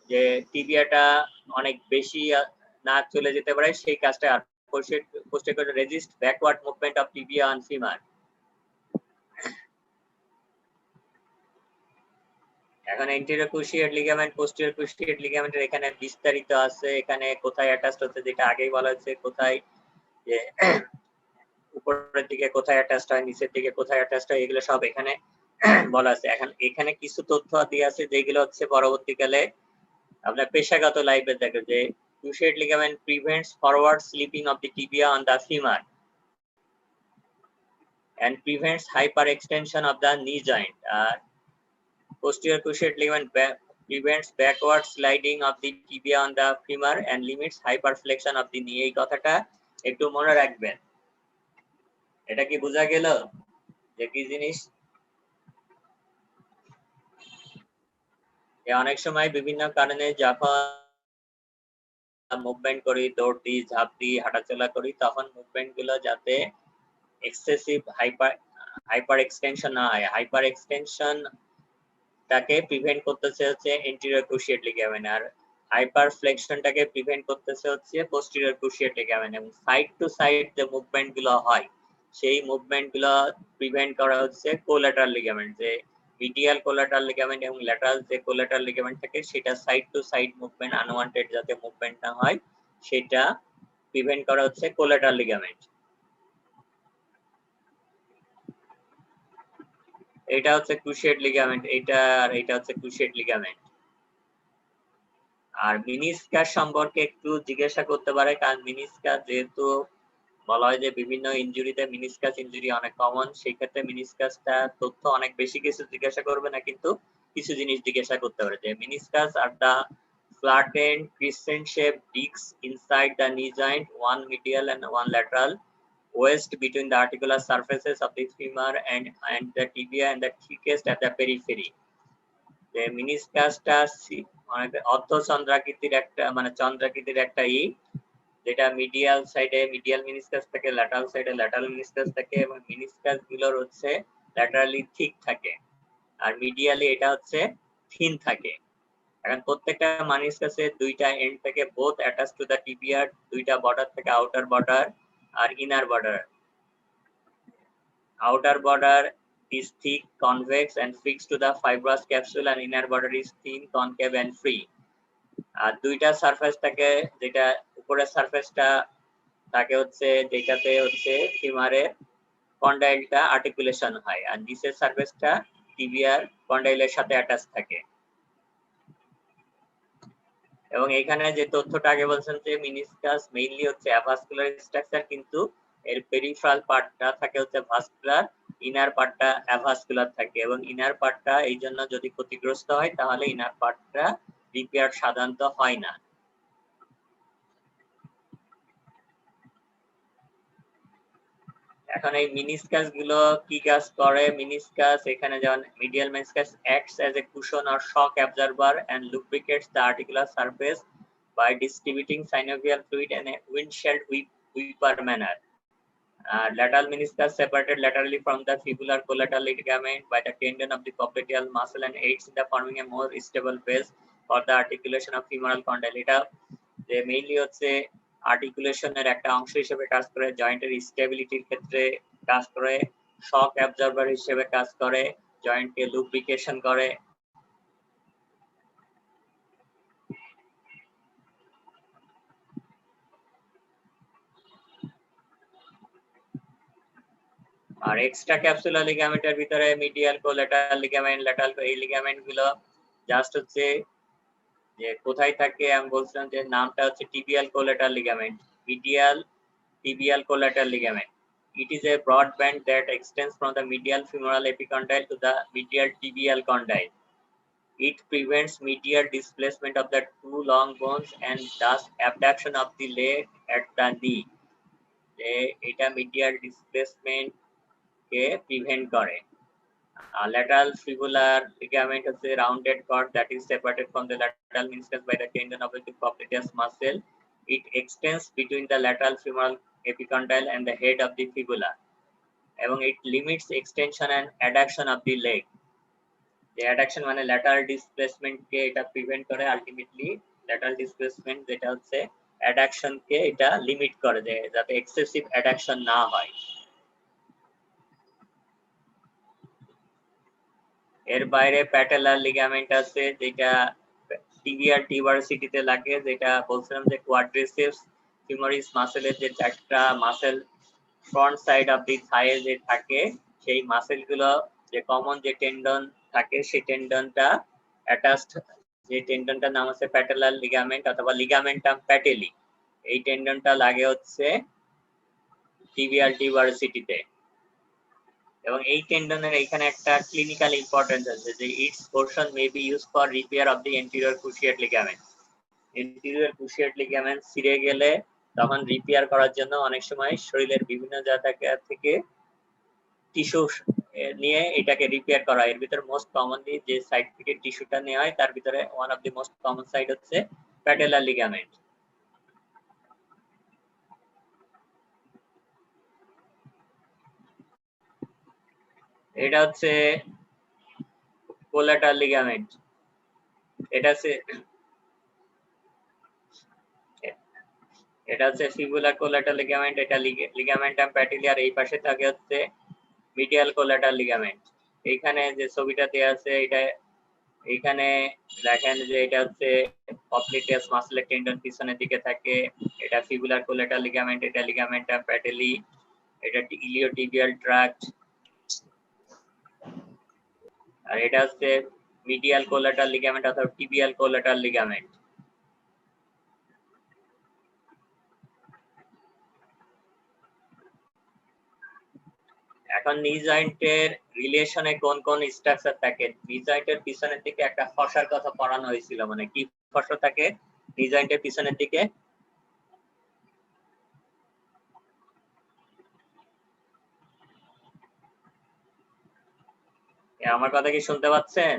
যে টিবিয়াটা অনেক বেশি না চলে যেতে পারে সেই কাজটা আর posterior resist backward movement of tibia on femur। এখন anterior cruciate ligament posterior cruciate ligament এর এখানে বিস্তারিত আছে, এখানে কোথায় অ্যাটাচড হচ্ছে যেটা আগেই বলা হয়েছে, কোথায় যে উপরের দিকে কোথায় অ্যাটাচড হয়, নিচের দিকে কোথায় অ্যাটাচড হয়, এগুলো সব এখানে বলা আছে। এখন এখানে কিছু তথ্য দিয়ে আছে যেগুলো হচ্ছে পরবর্তীকালে আপনার পেশাগত লাইফে দেখে যে cruciate ligament prevents forward slipping of the tibia on the femur and prevents hyperextension of the knee joint. Posterior cruciate ligament prevents backward sliding of the tibia on the femur and limits hyperflexion of the knee। এই কথাটা একটু মনে রাখবেন। এটা কি বোঝা গেল যে কি জিনিস? অনেক সময় বিভিন্ন কারণে যখন মুভমেন্ট করি, দৌড় দিই, ঝাঁপ দিই, হাঁটাচলা করি, তখন মুভমেন্ট গুলো যাতে এক্সেসিভ হাইপার এক্সটেনশন না হয়, হাইপার এক্সটেনশন টাকে প্রিভেন্ট করতেছে হচ্ছে anterior cruciate ligament, আর হাইপার ফ্লেক্সনটাকে প্রিভেন্ট করতেছে হচ্ছে posterior cruciate ligament। এবং সাইড টু সাইড যে মুভমেন্ট গুলো হয় সেই মুভমেন্ট গুলো প্রিভেন্ট করা হচ্ছে কোলাটারাল লিগামেন্ট। যে মিডিয়াল কোলাটারাল লিগামেন্ট এবং ল্যাটারাল যে কোলাটারাল লিগামেন্ট থাকে সেটা side to side movement unwanted যাতে মুভমেন্ট না হয় সেটা প্রিভেন্ট করা হচ্ছে কোলাটারাল লিগামেন্ট। এটা হচ্ছে cruciate ligament, এটা আর এটা হচ্ছে cruciate ligament। আর মিনিসকাস সম্পর্কে একটু জিজ্ঞাসা করতে পারে, কারণ মিনিসকাস যেহেতু বলা হয় যে বিভিন্ন ইনজুরিতে মিনিসকাস ইনজুরি অনেক কমন, সেই ক্ষেত্রে মিনিসকাসটা তথ্য অনেক বেশি কিছু জিজ্ঞাসা করবে না, কিন্তু কিছু জিনিস জিজ্ঞাসা করতে পারে যে meniscus are the flattened crescent shaped discs inside the knee joint, one medial and one lateral, wedged between the articular surfaces of the femur and the tibia and the thickest at the periphery। যে মিনিসকাসটা মানে অর্ধচন্দ্রাকৃতির একটা মানে চন্দ্রাকৃতির একটা যেটা medial সাইডে medial meniscus থাকে, lateral সাইডে lateral meniscus থাকে, এবং মিনিসকাস গুলোর হচ্ছে ল্যাটারালি থিক থাকে আর মিডিয়ালি এটা হচ্ছে থিন থাকে। এখন প্রত্যেকটা মিনিসকাসে দুইটা এন্ড থেকে both attach to the tibia, দুইটা বর্ডার থেকে আউটার বর্ডার আর inner border. Outer border is thick, convex and fixed to the fibrous capsule, and inner border is thin, concave and free। আর দুইটা surface থাকে, যেটা উপরের সারফেসটা থাকে হচ্ছে যেটাতে হচ্ছে ফিমারের কন্ডাইলটা আর্টিকুলেশন হয়, আর নিচের সারফেসটা টিবিয়ার কন্ডাইলের সাথে অ্যাটাচ থাকে। এবং এখানে যে তথ্যটা আগে বলছেন যে মিনিসকাস মেইনলি হচ্ছে অ্যাভাস্কুলার স্ট্রাকচার, কিন্তু এর পেরিফেরাল পার্টটা থাকে হচ্ছে ভাস্কুলার, ইনার পার্টটা অ্যাভাস্কুলার থাকে, এবং ইনার পার্টটা এই জন্য যদি ক্ষতিগ্রস্ত হয় তাহলে ইনার পার্টটা রিপেয়ার সাধারণত হয় না। এখন এই মিনিসকাস গুলো কি কাজ করে? মিনিসকাস এখানে যেমন medial meniscus acts as a cushion or shock absorber and lubricates the articular surface by distributing synovial fluid in a windshield wiper manner. Lateral meniscus separated laterally from the fibular collateral ligament by the tendon of the popliteal muscle and aids in the forming a more stable base for the articulation of femoral condyle। এটা যে mainly হচ্ছে আর্টিকুলেশনের একটা অংশ হিসেবে কাজ করে, জয়েন্টের স্টেবিলিটির ক্ষেত্রে কাজ করে, শক অ্যাবজর্বার হিসেবে কাজ করে, জয়েন্টকে লুব্রিকেশন করে। আর এক্সট্রা ক্যাপসুলার লিগামেন্টের ভিতরে মিডিয়াল কোলাটারাল লিগামেন্ট, ল্যাটারাল, এই লিগামেন্ট গুলো জাস্ট হচ্ছে যে কোথায় থাকে আমি বলছিলাম যে নামটা হচ্ছে tibial collateral ligament, medial tibial collateral ligament। It is a broad band that extends from the medial femoral epicondyle to the medial tibial condyle. It prevents medial displacement of the two long bones and thus abduction of the leg at the knee। এটা medial displacement কে prevent করে। lateral fibular ligament is a rounded cord that is separated from the lateral meniscus by the tendon of the popliteus muscle. It extends between the lateral femoral epicondyle and the head of the fibula. এবং it limits extension and adduction of the leg. The adduction মানে lateral displacement কে এটা prevent করে, ultimately lateral displacement যেটা হচ্ছে adduction কে এটা limit করে, যাতে excessive adduction না হয়। এর বাইরে প্যাটেলার লিগামেন্ট আছে যেটা টিবিয়াল টিউবারসিটিতে লাগে, যেটা বলছিলাম যে কোয়াড্রিসেপস ফিমোরিস মাসেলের যে চারটা muscle front side of the থায়ে যে থাকে, সেই মাসেল গুলো যে কমন যে টেন্ডন থাকে, সেই টেন্ডনটা অ্যাটাচড, যে টেন্ডনটার নাম হচ্ছে প্যাটেলার লিগামেন্ট অথবা লিগামেন্টাম প্যাটেলি। এই টেন্ডনটা লাগে হচ্ছে টিবিয়াল টিউবারসিটিতে। এবং এই টেন্ডনের এখানে একটা ক্লিনিক্যাল ইম্পর্টেন্স আছে যে it's portion may be use for repair of the anterior cruciate ligament. Anterior cruciate ligament ছিঁড়ে গেলে তখন রিপেয়ার করার জন্য অনেক সময় শরীরের বিভিন্ন জায়গা থেকে টিস্যু নিয়ে এটাকে রিপেয়ার করা হয়। এর ভিতরে মোস্ট কমনলি যে সাইড থেকে টিস্যুটা নেওয়া হয় তার ভিতরে one of the most common side হচ্ছে প্যাটেলার লিগামেন্ট। এটা হচ্ছে কোলাটার লিগামেন্ট। এটা হচ্ছে ফিবুলার কোলাটার লিগামেন্ট, এটা লিগামেন্টাম প্যাটেলি। আর এই পাশে থাকে হচ্ছে মিডিয়াল কোলাটার লিগামেন্ট। এইখানে যে ছবিটা দেয়া আছে এটা এইখানে দেখেন যে এটা হচ্ছে পপ্লিটেস মাসলের টেন্ডন পিছনের দিকে থাকে, এটা ফিবুলার কোলাটার লিগামেন্ট, এটা লিগামেন্টাম প্যাটেলি, এটা ইলিওটিবিয়াল ট্রাক্ট, আর এটা হচ্ছে মিডিয়াল কোলাটার লিগামেন্ট অথবা টিবিয়াল কোলাটার লিগামেন্ট। এখন নি জয়েন্টের রিলেশনে কোন কোন স্ট্রাকচার থাকে? নি জয়েন্টের পিছনের দিকে একটা ফসার কথা পড়ানো হয়েছিল, মানে কি ফসা থাকে নি জয়েন্টের পিছনের দিকে? আমার কথা কি শুনতে পাচ্ছেন?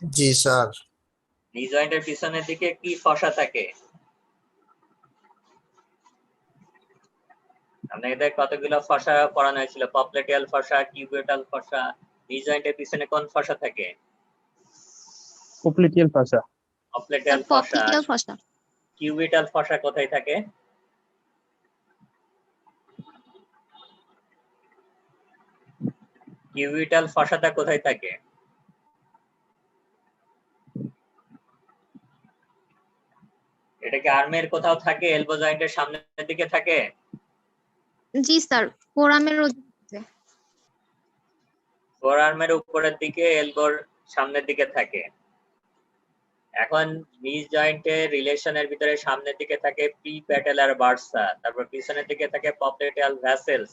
জি স্যার। নি জয়েন্টের পিছনের দিকে কি ফসা থাকে? আপনাদের কতগুলো ফসা পড়ানো হয়েছিল? পপ্লেটিয়াল ফসা, কিউবিটাল ফসা। নি জয়েন্টের পিছনে কোন ফসা থাকে? পপ্লিটিয়াল ফসা। পপ্লেটিয়াল ফসা। পপ্লিটিয়াল ফসা। কিউবিটাল ফসা কোথায় থাকে? কিউবিটাল ফসাটা কোথায় থাকে? এটা কি আর্মের কোথাও থাকে? এলবো জয়েন্টের সামনের দিকে থাকে? জি স্যার, ফোরামের ফোরআর্মের উপরের দিকে, এলবোর সামনের দিকে থাকে। এখন নি জয়েন্টের রিলেশনের ভিতরে সামনের দিকে থাকে প্রি প্যাটেলার বার্সা, তারপর পিছনের দিকে থাকে popliteal vessels,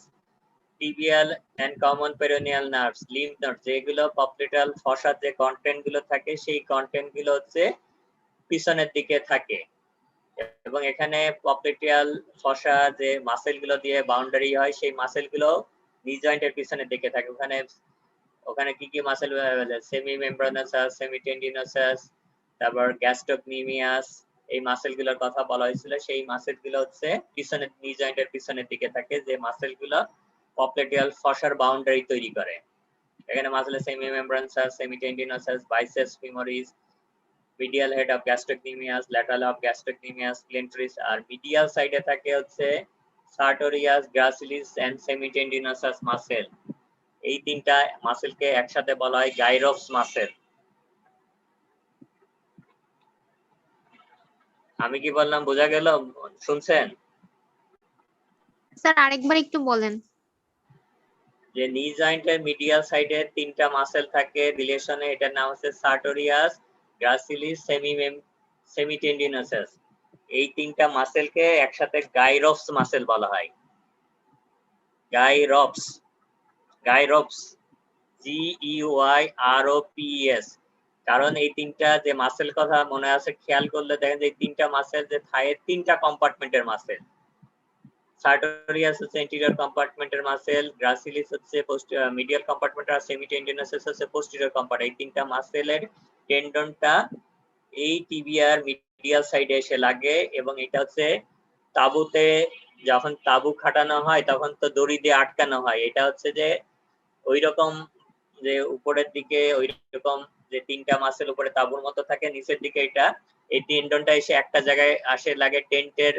tibial and common peroneal nerves, lymph node, যেগুলো পপ্লেটিয়াল ফসার যে কন্টেন্ট গুলো থাকে সেই কন্টেন্ট গুলো হচ্ছে পিছনের দিকে থাকে। এবং এখানে পপ্লেটিয়াল ফসা যে মাসেল গুলো দিয়ে বাউন্ডারি হয়, সেই মাসেল গুলো নি জয়েন্টের পিছনের দিকে থাকে। ওখানে কি কি muscle? Semimembranosus, semi tendinosus, তারপর গ্যাস্ট্রোকনিমিয়াস, এই মাসেল গুলোর কথা বলা হয়েছিল। সেই মাসেল গুলো হচ্ছে পিছনের নি জয়েন্টের পিছনের দিকে থাকে, যে মাসেল গুলো পপ্লেটিয়াল ফসার বাউন্ডারি তৈরি করে। এখানে muscle semimembranosus, semitendinosus, biceps femoris, medial head of gastrocnemius, lateral of gastrocnemius, plantaris. আর মিডিয়াল সাইডে থাকে হচ্ছে sartorius, gracilis and semitendinosus muscle. এই তিনটা মাসেলকে একসাথে বলা হয় গাইরোপস মাসেল। আমি কি বললাম বোঝা গেল? শুনছেন? স্যার আরেকবার একটু বলেন। যে নি জয়েন্টের মিডিয়াল সাইডে তিনটা মাসেল থাকে রিলেশনে, এটার নাম হচ্ছে সার্টোরিয়াস, গ্রাসিলিস, সেমি টেন্ডিনোসাস। এই তিনটা মাসেলকে একসাথে গাইরোপস মাসেল বলা হয়। গাইরোপস, গাইরোপস, GEYROPS। কারণ এই তিনটা যে মাসেল কথা মনে আছে, খেয়াল করলে দেখেন যে এই তিনটা মাসেল যে থায়ের তিনটা কম্পার্টমেন্টের মাসেল। সার্টোরিয়াস হচ্ছে ইন্টেরিয়র কম্পার্টমেন্টের মাসেল, গ্রাসিলিস হচ্ছে মিডিয়াল কম্পার্টমেন্ট, আর সেমিটেন্ডিনাস হচ্ছে পোস্টেরিয়র কম্পার্ট। এই তিনটা মাসেলের টেন্ডনটা এই টিবিয়ার মিডিয়াল সাইডে এসে লাগে, এবং এটা হচ্ছে তাবুতে যখন তাবু খাটানো হয় তখন তো দড়ি দিয়ে আটকানো হয়। এটা হচ্ছে যে ওই রকম যে উপরের দিকে ওই রকম যে তিনটা মাসেল উপরে তাবুর মতো থাকে, নিচের দিকে এটা এই টেন্ডনটা এসে একটা জায়গায় আসে লাগে, টেন্টের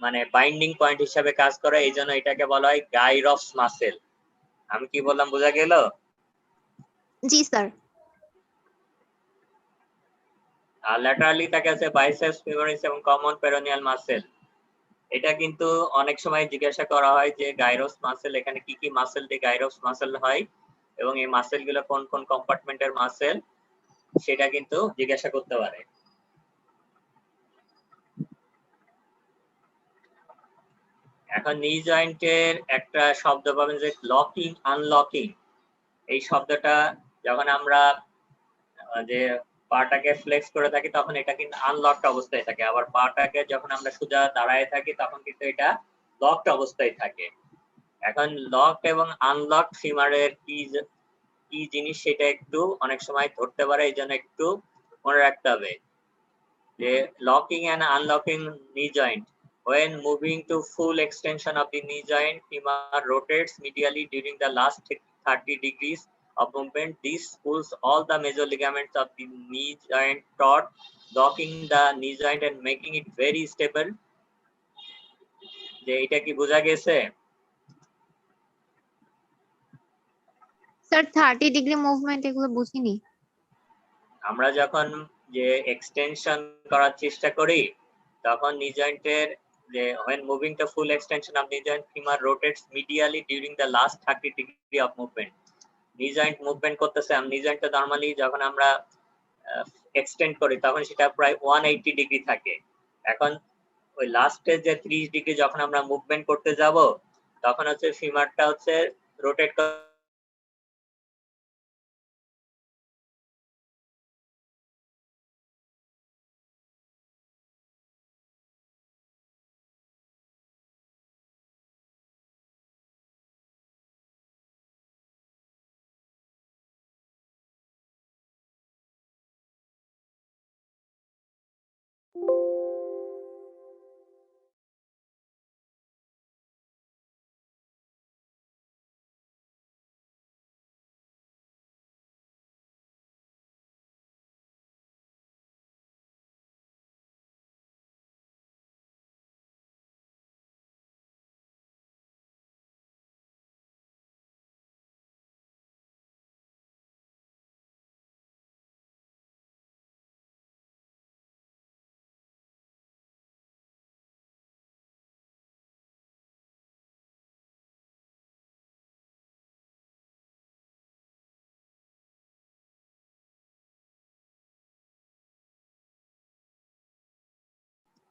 মানে বাইন্ডিং পয়েন্ট হিসাবে কাজ করে। এই জন্য এটাকে বলা হয় গাইরফস মাসেল। আমি কি বললাম বোঝা গেল? জি স্যার। আর ল্যাটারালি তাকে আছে বাইসেপস ফিমোরিস এবং কমন পেরোনিয়াল মাসেল। এটা কিন্তু অনেক সময় জিজ্ঞাসা করা হয় যে গাইরোস মাসেল, এখানে কি কি মাসেল দিয়ে গাইরোস মাসেল হয় এবং এই মাসেল গুলো কোন কোন কম্পার্টমেন্টের মাসেল, সেটা কিন্তু জিজ্ঞাসা করতে পারে। এখন নি জয়েন্টের একটা শব্দ পাবেন যে লকিং আনলকিং। এই শব্দটা যখন আমরা যে পাটাকে ফ্লেক্স করে থাকি তখন এটা কিন্তু আনলকড অবস্থায় থাকে, আবার পাটাকে যখন আমরা সোজা দাঁড়ায় থাকি তখন কিন্তু এটা লকড অবস্থায় থাকে। এখন লক এবং আনলক ফিমারের কি জিনিস সেটা একটু অনেক সময় ধরতে পারে, এই জন্য একটু মনে রাখতে হবে যে locking and unlocking knee joint. When moving to full extension of the knee joint, femur rotates medially during the last 30 degrees of movement. This pulls all the major ligaments of the knee joint taut, locking the knee joint and making it very stable. যে এটা কি বোঝা গেছে? Sir 30 degree movement এগুলো বুঝিনি। আমরা যখন যে এক্সটেনশন করার চেষ্টা করি তখন নি জয়েন্টের যে when moving the full extension of knee joint, femur rotates medially during the last 30 degree of movement. নি জয়েন্ট মুভমেন্ট করতেছে, নি জয়েন্টটা নরমালি যখন আমরা এক্সটেন্ড করি তখন সেটা প্রায় 180 ডিগ্রি থাকে। এখন ওই লাস্টের যে 30 ডিগ্রি যখন আমরা মুভমেন্ট করতে যাব তখন হচ্ছে ফিমারটা হচ্ছে রোটেট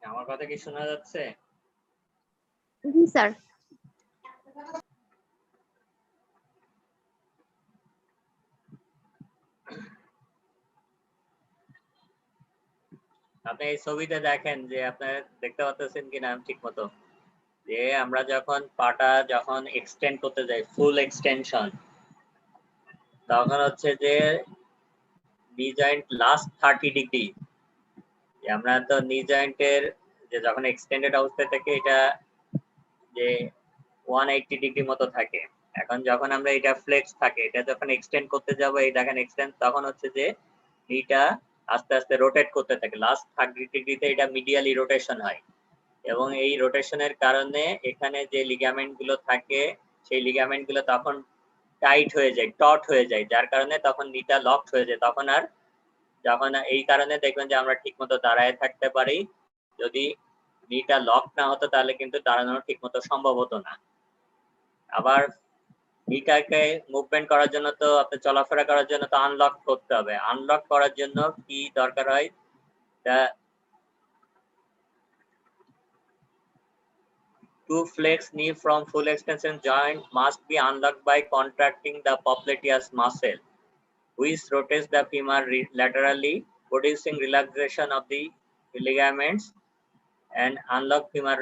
আমার কথা কি শোনা যাচ্ছে? জি স্যার। আপনি এই ছবিতে দেখেন যে আপনারা দেখতে পাচ্ছেন কিনা ঠিক মতো, যে আমরা যখন পাটা যখন এক্সটেন্ড করতে যাই ফুল এক্সটেনশন তখন হচ্ছে যে নি জয়েন্ট লাস্ট 30 ডিগ্রি, আমরা তো নি জয়েন্টের যে যখন এক্সটেন্ডেড অবস্থায় থাকে এটা যে 180 ডিগ্রি মতো থাকে। এখন যখন আমরা এটা ফ্লেক্স থাকে, এটা যখন এক্সটেন্ড করতে যাব এই দেখেন এক্সটেন্ড, তখন হচ্ছে যে নিটা আস্তে আস্তে রোটেট করতে থাকে, লাস্ট 30 ডিগ্রিতে এটা মিডিয়ালি রোটেশন হয় এবং এই রোটেশনের কারণে এখানে যে লিগামেন্ট গুলো থাকে সেই লিগামেন্ট গুলো তখন টাইট হয়ে যায়, টট হয়ে যায়, যার কারণে তখন নিটা লকড হয়ে যায়। তখন আর যখন এই কারণে দেখবেন যে আমরা ঠিকমতো দাঁড়ায় থাকতে পারি, যদি নিটা লক না হতো তাহলে কিন্তু দাঁড়ানো ঠিকমতো সম্ভব হতো না। আবার নিটাকে মুভমেন্ট করার জন্য তো আপনি চলাফেরা করার জন্য তো আনলক করতে হবে, আনলক করার জন্য কি দরকার হয়? To flex knee from full extension, joint must be unlocked by contracting the popliteus muscle, which rotates the femur laterally, producing relaxation of the ligaments and unlock femur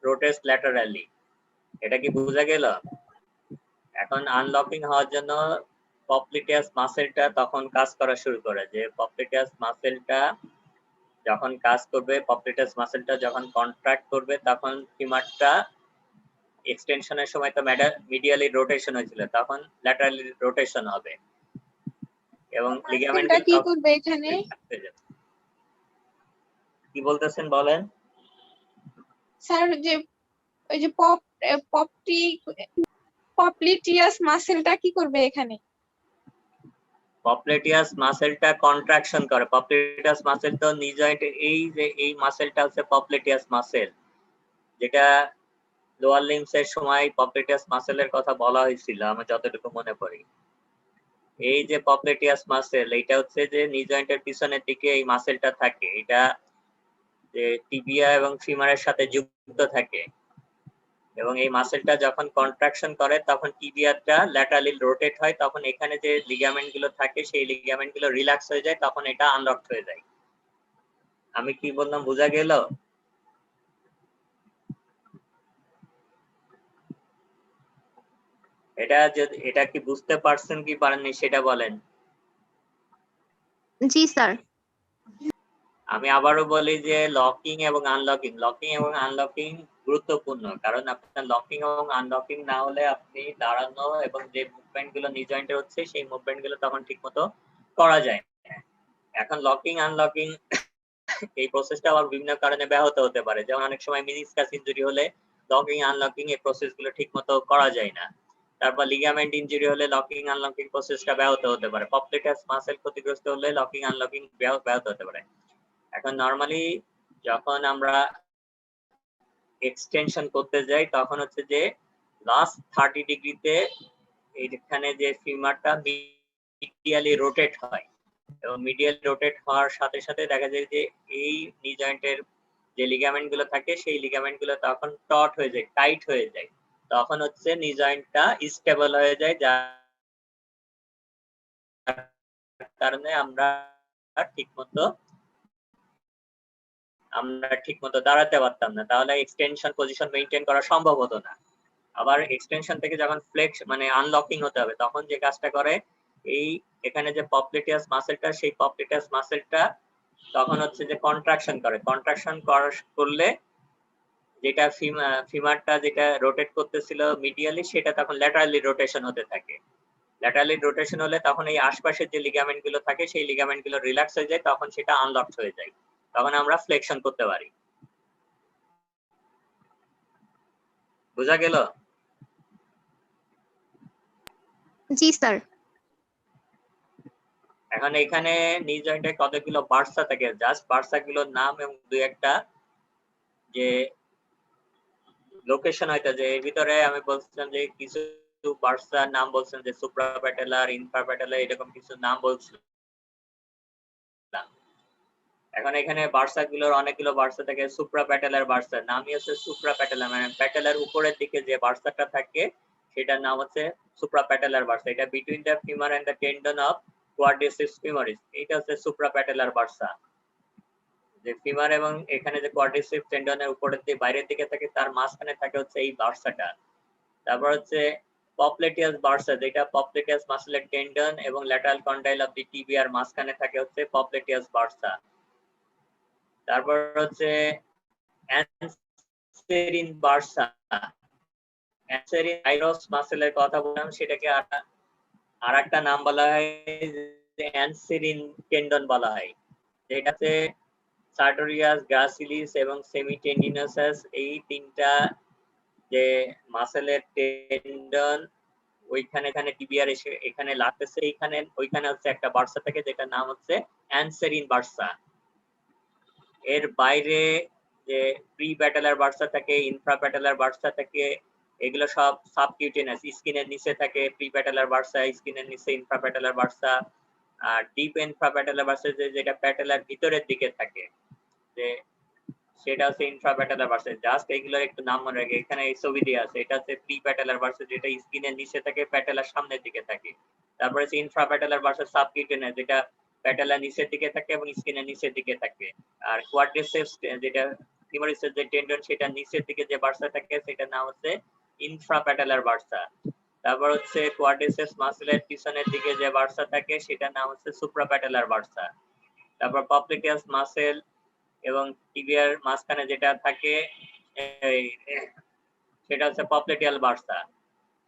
rotates laterally. এটা কি বোঝা গেল? এখন আনলকিং হওয়ার জন্য পপলিটিয়াস মাসেলটা তখন কাজ করা শুরু করে, যে পপলিটিয়াস মাসেলটা যখন কাজ করবে, পপলিটাস মাসেলটা যখন কন্ট্রাক্ট করবে, তখন ফিমারটা এক্সটেনশনের সময় তো মিডিয়ালি রোটেশন হয়েছিল, তখন ল্যাটারালি রোটেশন হবে এবং লিগামেন্ট মাসেলটা কি করবে এখানে? কি বলতেছেন বলেন? স্যার যে ওই যে পপলিটিয়াস মাসেলটা কি করবে এখানে? পপলিটিয়াস মাসেলটা কন্ট্রাকশন করে। পপলিটিয়াস মাসেল তো নি জয়েন্টের, এই যে এই মাসেলটা হচ্ছে পপলিটিয়াস মাসেল, যেটা লোয়ার লিম্বস এর সময় পপলিটিয়াস মাসেলের কথা বলা হয়েছিল আমার যতটুকু মনে পড়ে। এই যে পপলিটিয়াস মাসেল, এটা হচ্ছে যে নি জয়েন্টের পিছনের দিকে এই মাসেলটা থাকে, এটা যে টিবিয়া এবং ফিমারের সাথে যুক্ত থাকে এবং এই মাসেলটা যখন কন্ট্রাকশন করে তখন টিবিয়াটা ল্যাটারালি রোটেট হয়, তখন এখানে যে লিগামেন্ট গুলো থাকে সেই লিগামেন্ট গুলো রিল্যাক্স হয়ে যায়, তখন এটা আনলক হয়ে যায়। আমি কি বললাম বোঝা গেল? এটা কি বুঝতে পারছেন কি পারেননি সেটা বলেন। জি স্যার। আমি আবারও বলি যে লকিং এবং আনলকিং গুরুত্বপূর্ণ, কারণ আপনার লকিং এবং আনলকিং না হলে আপনি দাঁড়ানো এবং যে মুভমেন্ট গুলো নি জয়েন্টে হচ্ছে সেই মুভমেন্ট গুলো তখন ঠিকমতো করা যায় না। এখন লকিং আনলকিং এই প্রসেসটা আবার বিভিন্ন কারণে ব্যাহত হতে পারে, যেমন অনেক সময় মিনিসকাস ইনজুরি হলে লকিং আনলকিং এই প্রসেস গুলো ঠিকমতো করা যায় না। তারপর লিগামেন্ট ইনজুরি হলে লকিং আনলকিং প্রসেসটা ব্যাহত হতে পারে। পপলিটাস মাসেল ক্ষতিগ্রস্ত হলে লকিং আনলকিং ব্যাহত হতে পারে। এখন নরমালি যখন আমরা এক্সটেনশন করতে যাই তখন হচ্ছে যে লাস্ট 30 ডিগ্রিতে এইখানে যে ফিমারটা মিডিয়ালি রোটেট হয় এবং মিডিয়ালি রোটেট হওয়ার সাথে সাথে দেখা যায় যে এই নি জয়েন্টের যে লিগামেন্ট গুলো থাকে সেই লিগামেন্ট গুলো তখন টট হয়ে যায়, টাইট হয়ে যায়, তখন হচ্ছে নি জয়েন্টটা স্টেবল হয়ে যায়, যার কারণে আমরা ঠিকমতো দাঁড়াতে পারতাম না, তাহলে এক্সটেনশন পজিশন মেইনটেইন করা সম্ভব হতো না। আবার এক্সটেনশন থেকে যখন ফ্লেক্স মানে আনলকিং হতে হবে, তখন যে কাজটা করে এই এখানে যে পপলিটিয়াস মাসেলটা, সেই পপলিটিয়াস মাসেলটা তখন হচ্ছে যে কন্ট্রাকশন করলে যেটা ফিমারটা যেটা রোটেট করতেছিল মিডিয়ালি, সেটা তখন ল্যাটারালি রোটেশন হতে থাকে। ল্যাটারালি রোটেশন হলে তখন এই আশপাশের যে লিগামেন্ট গুলো থাকে সেই লিগামেন্ট গুলো রিল্যাক্স হয়ে যায়, তখন সেটা আনলক হয়ে যায়, তখন আমরা ফ্লেকশন করতে পারি। বোঝা গেল? জি স্যার। এখন এখানে নি জয়েন্টে কতগুলো বার্সা থাকে, জাস্ট বার্সা গুলোর নাম এবং দুই একটা যে লোকেশন হয়তো, যে এর ভিতরে আমি বলছিলাম যে কিছু বার্সার নাম বলছেন, যে সুপ্রাপ্যাটেলার, ইনফ্রাপ্যাটেলার, এরকম কিছু নাম বলছিলাম। এখন এখানে বার্সা গুলোর অনেকগুলো বার্সা থাকে। সুপ্রাপ্যাটেলার বার্সা নামই হচ্ছে সুপ্রাপ্যাটেলার, মানে প্যাটেলার উপরের দিকে যে বার্সাটা থাকে সেটার নাম হচ্ছে সুপ্রাপ্যাটেলার বার্সা। এটা between the femur and the tendon of quadriceps femoris, এটা হচ্ছে সুপ্রাপ্যাটেলার বার্সা। যে ফিমার এবং এখানে যে কোয়াড্রিসেপস টেন্ডনের উপরের দিকে বাইরের দিকে থাকে, তার মাঝখানে থাকে হচ্ছে এই বার্সাটা। তারপর হচ্ছে পপলিটিয়াস বার্সা, যেটা পপলিটিয়াস মাসেলের টেন্ডন এবং ল্যাটারাল কন্ডাইল অফ দি টিবিয়ার মাঝখানে থাকে হচ্ছে পপলিটিয়াস বার্সা। তারপর হচ্ছে অ্যানসেরিন বার্সা। অ্যানসেরিন গাইরস মাসেলের কথা বললাম, সেটাকে আরেকটা নাম বলা হয় অ্যানসেরিন টেন্ডন বলা হয়, যেটাতে সার্টোরিয়াস, গ্রাসিলিস এবং সেমিটেন্ডিনোসাস এই তিনটা যে মাসেলের টেন্ডন ওইখানে টিবিয়ার এসে এখানে লাগতেছে, ওইখানে হচ্ছে একটা বার্সা থাকে যেটার নাম হচ্ছে অ্যানসেরিন বার্সা। এর বাইরে যে প্রি প্যাটেলার বার্সা থাকে, ইনফ্রা প্যাটেলার বার্সা থাকে, এগুলো সব সাবকিউটেনাস, স্কিনের নিচে থাকে প্রি প্যাটেলার বার্সা, স্কিনের নিচে ইনফ্রা প্যাটেলার বার্সা। আর ডিপ ইনফ্রা প্যাটেলার বার্সা যেটা প্যাটেলার ভিতরের দিকে থাকে, যে সেটা হচ্ছে ইনফ্রা প্যাটেলার বার্সা। জাস্ট এগুলোর একটু নাম মনে রাখে, এখানে এই ছবি দেওয়া আছে, এটা হচ্ছে প্রি প্যাটেলার বার্সা, যেটা স্কিনের নিচে থাকে, প্যাটেলার সামনের দিকে থাকে। তারপরে হচ্ছে ইনফ্রা প্যাটেলার বার্সা সাবকিউটেনাস, যেটা প্যাটেলার নিচের দিকে থাকে এবং স্কিনের নিচের দিকে থাকে। আর কোয়াড্রিসেপস যেটা ফিমোরিসের যে টেন্ডন সেটা নিচের দিকে যে বার্সা থাকে সেটার নাম হচ্ছে ইনফ্রাপ্যাটেলার বার্সা। তারপর হচ্ছে কোয়াড্রিসেপস মাসেলের পিছনের দিকে যে বার্সা থাকে সেটার নাম হচ্ছে সুপ্রাপ্যাটেলার বার্সা। তারপর পপ্লিটিয়াস মাসেল এবং টিবিয়ার মাঝখানে যেটা থাকে সেটা হচ্ছে পপ্লিটিয়াল বার্সা।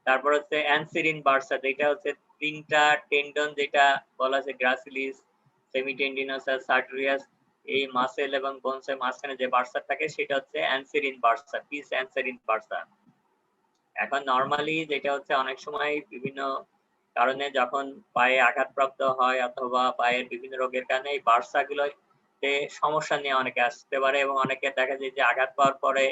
তারপর হচ্ছে অ্যানসিরিন বার্সা, যেটা হচ্ছে তিনটা টেন্ডন যেটা বলা আছে গ্রাসিলিস, সেমিটেন্ডিনোসাস, সার্টোরিয়াস, এই মাসেল এবং বোনসের মাঝখানে যে বার্সা থাকে সেটা হচ্ছে অ্যানসিরিন বার্সা, পিস অ্যানসিরিন বার্সা। এখন নরমালি যেটা হচ্ছে অনেক সময় বিভিন্ন কারণে যখন পায়ে আঘাতপ্রাপ্ত হয় অথবা পায়ের বিভিন্ন রোগের কারণে এই বার্সা গুলোতে সমস্যা নিয়ে অনেকে আসতে পারে এবং অনেকে দেখা যায় যে আঘাত পাওয়ার পরে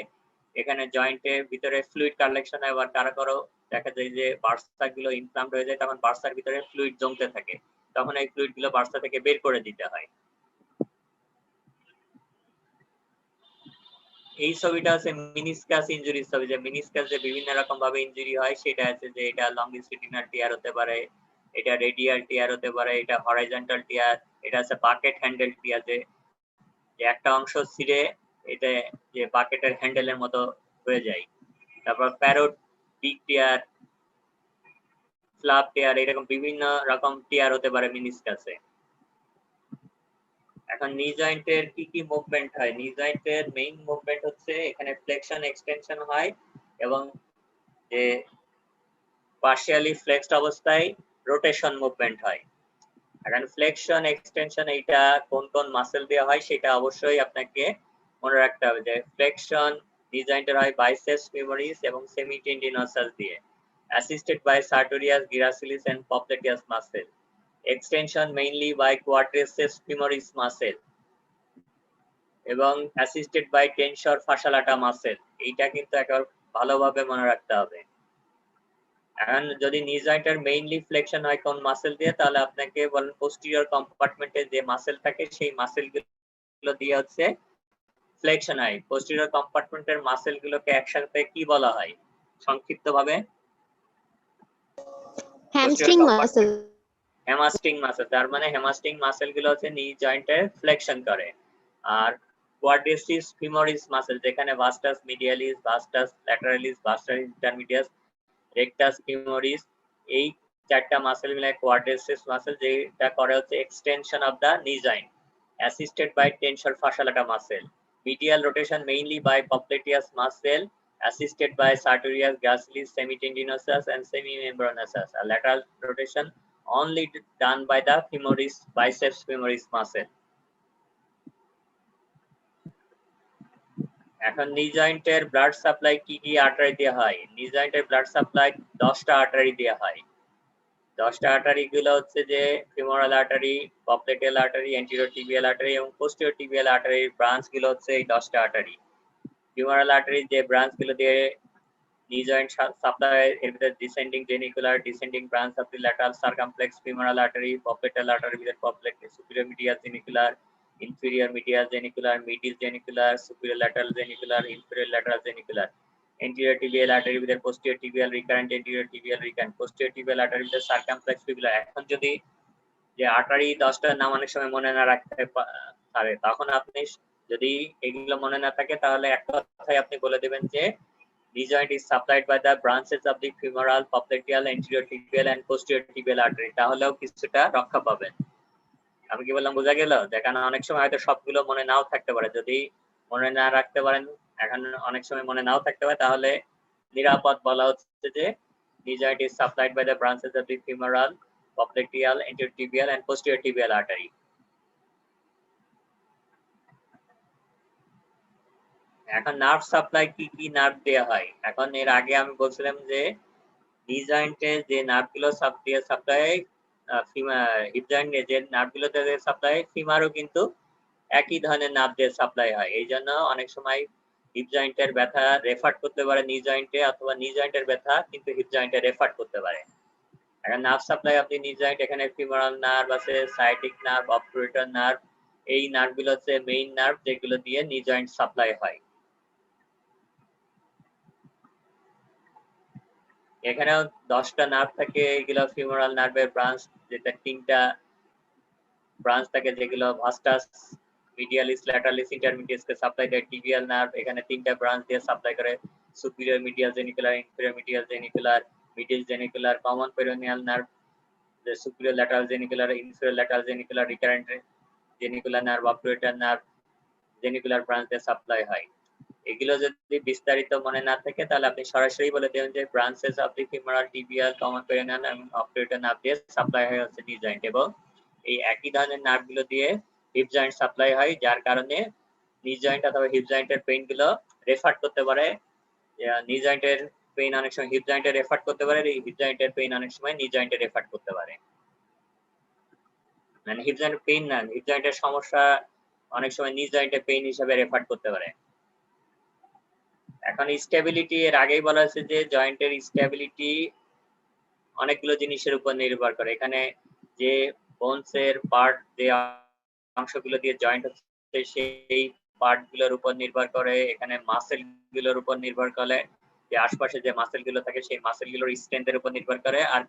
এখানে জয়েন্টের ভিতরে ফ্লুইড কালেকশন হয়, আবার কারো কারো দেখা যায় যে বার্সা গুলো ইমপ্লান্ট হয়ে যায়, তখন বার্সার ভিতরে ফ্লুইড জমতে থাকে, তখন এই ফ্লুইড গুলো বার্সা থেকে বের করে দিতে হয়। এই ছবিটা আছে মিনিসকাস ইনজুরি ছবি, যে মিনিসকাস যে বিভিন্ন রকম ভাবে ইনজুরি হয় সেটা আছে, যে এটা লংগিটিউডিনাল টিয়ার হতে পারে, এটা রেডিয়াল টিয়ার হতে পারে, এটা হরাইজন্টাল টিয়ার, এটা আছে বাকেট হ্যান্ডেল টিয়ার, যে একটা অংশ ছিঁড়ে এটা যে বাকেটের হ্যান্ডেলের মতো হয়ে যায়। তারপর প্যারোট বিগ টিয়ার, ফ্লাপ টিয়ার, এরকম বিভিন্ন রকম টিয়ার হতে পারে মিনিসকাসে। এখন নি জয়েন্টের কি কি মুভমেন্ট হয়? নি জয়েন্টের মেইন মুভমেন্ট হচ্ছে এখানে ফ্লেকশন এক্সটেনশন হয় এবং যে পার্শিয়ালি ফ্লেক্সড অবস্থায় রোটেশন মুভমেন্ট হয়। এখন ফ্লেকশন এক্সটেনশন এইটা কোন কোন মাসেল দিয়ে হয় সেটা অবশ্যই আপনাকে মনে রাখতে হবে, যে ফ্লেকশন নি জয়েন্টের হয় বাইসেপস ফিমোরিস এবং সেমিটেন্ডিনোসাস দিয়ে, assisted by sartorius, gracilis and popliteus muscle. Extension mainly by quadriceps femoris muscle এবং assisted by tensor fascia lata muscle। এইটা কিন্তু একবার ভালোভাবে মনে রাখতে হবে। এখন যদি নি জয়েন্টের মেইনলি ফ্লেকশন হয় কোন মাসেল দিয়ে, তাহলে আপনাকে বলেন পোস্টিরিয়র কম্পার্টমেন্টে যে মাসেল থাকে সেই মাসেলগুলো দিয়ে হচ্ছে ফ্লেকশন হয়। পোস্টিরিয়র কম্পার্টমেন্টের মাসেলগুলোকে একসাথে কি বলা হয় সংক্ষিপ্তভাবে? Hamstring muscle. Hamstring muscle. তার মানে হ্যামাস্ট্রিং মাসেল গুলো হচ্ছে নি জয়েন্টে ফ্লেকশন করে। আর কোয়াড্রিসেপস ফিমোরিস মাসেল, যেখানে ভাস্টাস মিডিয়ালিস, ভাস্টাস ল্যাটারালিস, ভাস্টাস ইন্টারমিডিয়াস, রেকটাস ফিমোরিস, এই চারটা মাসেল মিলে কোয়াড্রিসেপস মাসেল, যেটা করে হচ্ছে extension of the knee joint, assisted by tensor fascia lata muscle. Medial rotation mainly by popliteus muscle, assisted by sartorius, gracilis, semitendinosus and semimembranosus. A lateral rotation only done by the femoris, biceps femoris muscle. এখন নি জয়েন্টের blood supply কি কি artery দিয়ে হয়? নি জয়েন্টের blood supply 10টা আর্টারি দিয়ে হয়। 10টা আর্টারি গুলো হচ্ছে যে femoral artery, popliteal artery, anterior tibial artery এবং পোস্টেরিয়র টিবিয়াল আর্টারির ব্রাঞ্চ গুলো হচ্ছে এই 10টা আর্টারি। ফিমোরাল আর্টারি যে ব্রাঞ্চ গুলো দিয়ে নি জয়েন্ট সাপ্লাই, এর ভিতরে descending genicular, descending branch of the lateral circumflex femoral artery, popliteal artery ভিতরে পপ্লেট, superior medial genicular, inferior medial genicular, medial genicular, superior lateral genicular, inferior lateral genicular, anterior tibial artery with posterior tibial recurrent, anterior tibial recurrent, posterior tibial artery with circumflex fibula। এখন যদি যে artery 10টার নাম অনেক সময় মনে না রাখতে পারে, তখন আপনি যদি এগুলো মনে না থাকে তাহলে এক কথায় আপনি বলে দেবেন যে the joint is supplied by the branches of the femoral, popliteal, anterior tibial and posterior tibial artery। তাহলেও কিছুটা রক্ষা পাবেন। আমি কি বললাম বোঝা গেল? যেখানে অনেক সময় হয়তো সবগুলো মনে নাও থাকতে পারে, যদি মনে না রাখতে পারেন, এখন অনেক সময় মনে নাও থাকতে পারে, তাহলে নিরাপদ বলা হচ্ছে যে the joint is supplied by the branches of the femoral, popliteal, anterior tibial and posterior tibial artery। এখন নার্ভ সাপ্লাই কি কি নার্ভ দেওয়া হয়? এখন এর আগে আমি বলছিলাম যে নি জয়েন্টে যে নার্ভগুলো সাপ্লাই হিপ জয়েন্টে যে নার্ভগুলো দিয়ে সাপ্লাই, ফিমারও কিন্তু একই ধরনের নার্ভ দিয়ে সাপ্লাই হয়। এই জন্য অনেক সময় হিপ জয়েন্টের ব্যথা রেফার করতে পারে নি জয়েন্টে, অথবা নি জয়েন্টের ব্যথা কিন্তু হিপ জয়েন্টে রেফার করতে পারে। এখন নার্ভ সাপ্লাই অফ দি নি জয়েন্ট, এখানে ফিমোরাল নার্ভ আছে, সায়াটিক নার্ভ, অবটুরেটর নার্ভ, এই নার্ভগুলো হচ্ছে মেইন নার্ভ যেগুলো দিয়ে নি জয়েন্ট সাপ্লাই হয়। এখানেও 10টা নার্ভ থাকে, এগুলো ফিমোরাল নার্ভের ব্রাঞ্চ, যেটা 3টা ব্রাঞ্চ থাকে, যেগুলো ভাস্টাস মিডিয়ালিস, ল্যাটারালিস, ইন্টারমিডিয়াস কে সাপ্লাই দেয় টিবিয়াল নার্ভ। এখানে তিনটা ব্রাঞ্চ দিয়ে সাপ্লাই করে, superior medial genicular, inferior medial genicular, middle genicular, common perineal nerve, the superior lateral genicular, inferior lateral genicular, recurrent genicular nerve, obturator nerve, genicular branch দিয়ে supply হয়। এগুলো যদি বিস্তারিত মনে না থাকে তাহলে আপনি সরাসরি বলে দেবেন যে branches of the femoral, tibial, common peroneal এবং অবটুরেটর নার্ভ দিয়ে সাপ্লাই হয় হচ্ছে নি জয়েন্ট, এবং এই একই ধরনের নার্ভগুলো দিয়ে হিপ জয়েন্ট সাপ্লাই হয়, যার কারণে নি জয়েন্ট অথবা হিপ জয়েন্টের পেইন গুলো রেফার করতে পারে। নি জয়েন্টের পেইন অনেক সময় হিপ জয়েন্টে রেফার করতে পারে, এই হিপ জয়েন্টের পেইন অনেক সময় নি জয়েন্টে রেফার করতে পারে। মানে হিপ জয়েন্টের পেইন না, হিপ জয়েন্টের সমস্যা অনেক সময় নি জয়েন্টের পেইন হিসেবে রেফার করতে পারে। এখন স্টেবিলিটি, এর আগেই বলা হয়েছে যে জয়েন্টের স্টেবিলিটি অনেকগুলো জিনিসের উপর নির্ভর করে। এখানে যে বোনসের পার্ট, যে অংশগুলো দিয়ে জয়েন্ট হচ্ছে সেই পার্ট গুলোর উপর নির্ভর করে, এখানে মাসেল গুলোর উপর নির্ভর করে, যে আশপাশে যে মাসেল গুলো থাকে সেই মাসেল গুলোর স্ট্রেংথের উপর নির্ভর করে, আর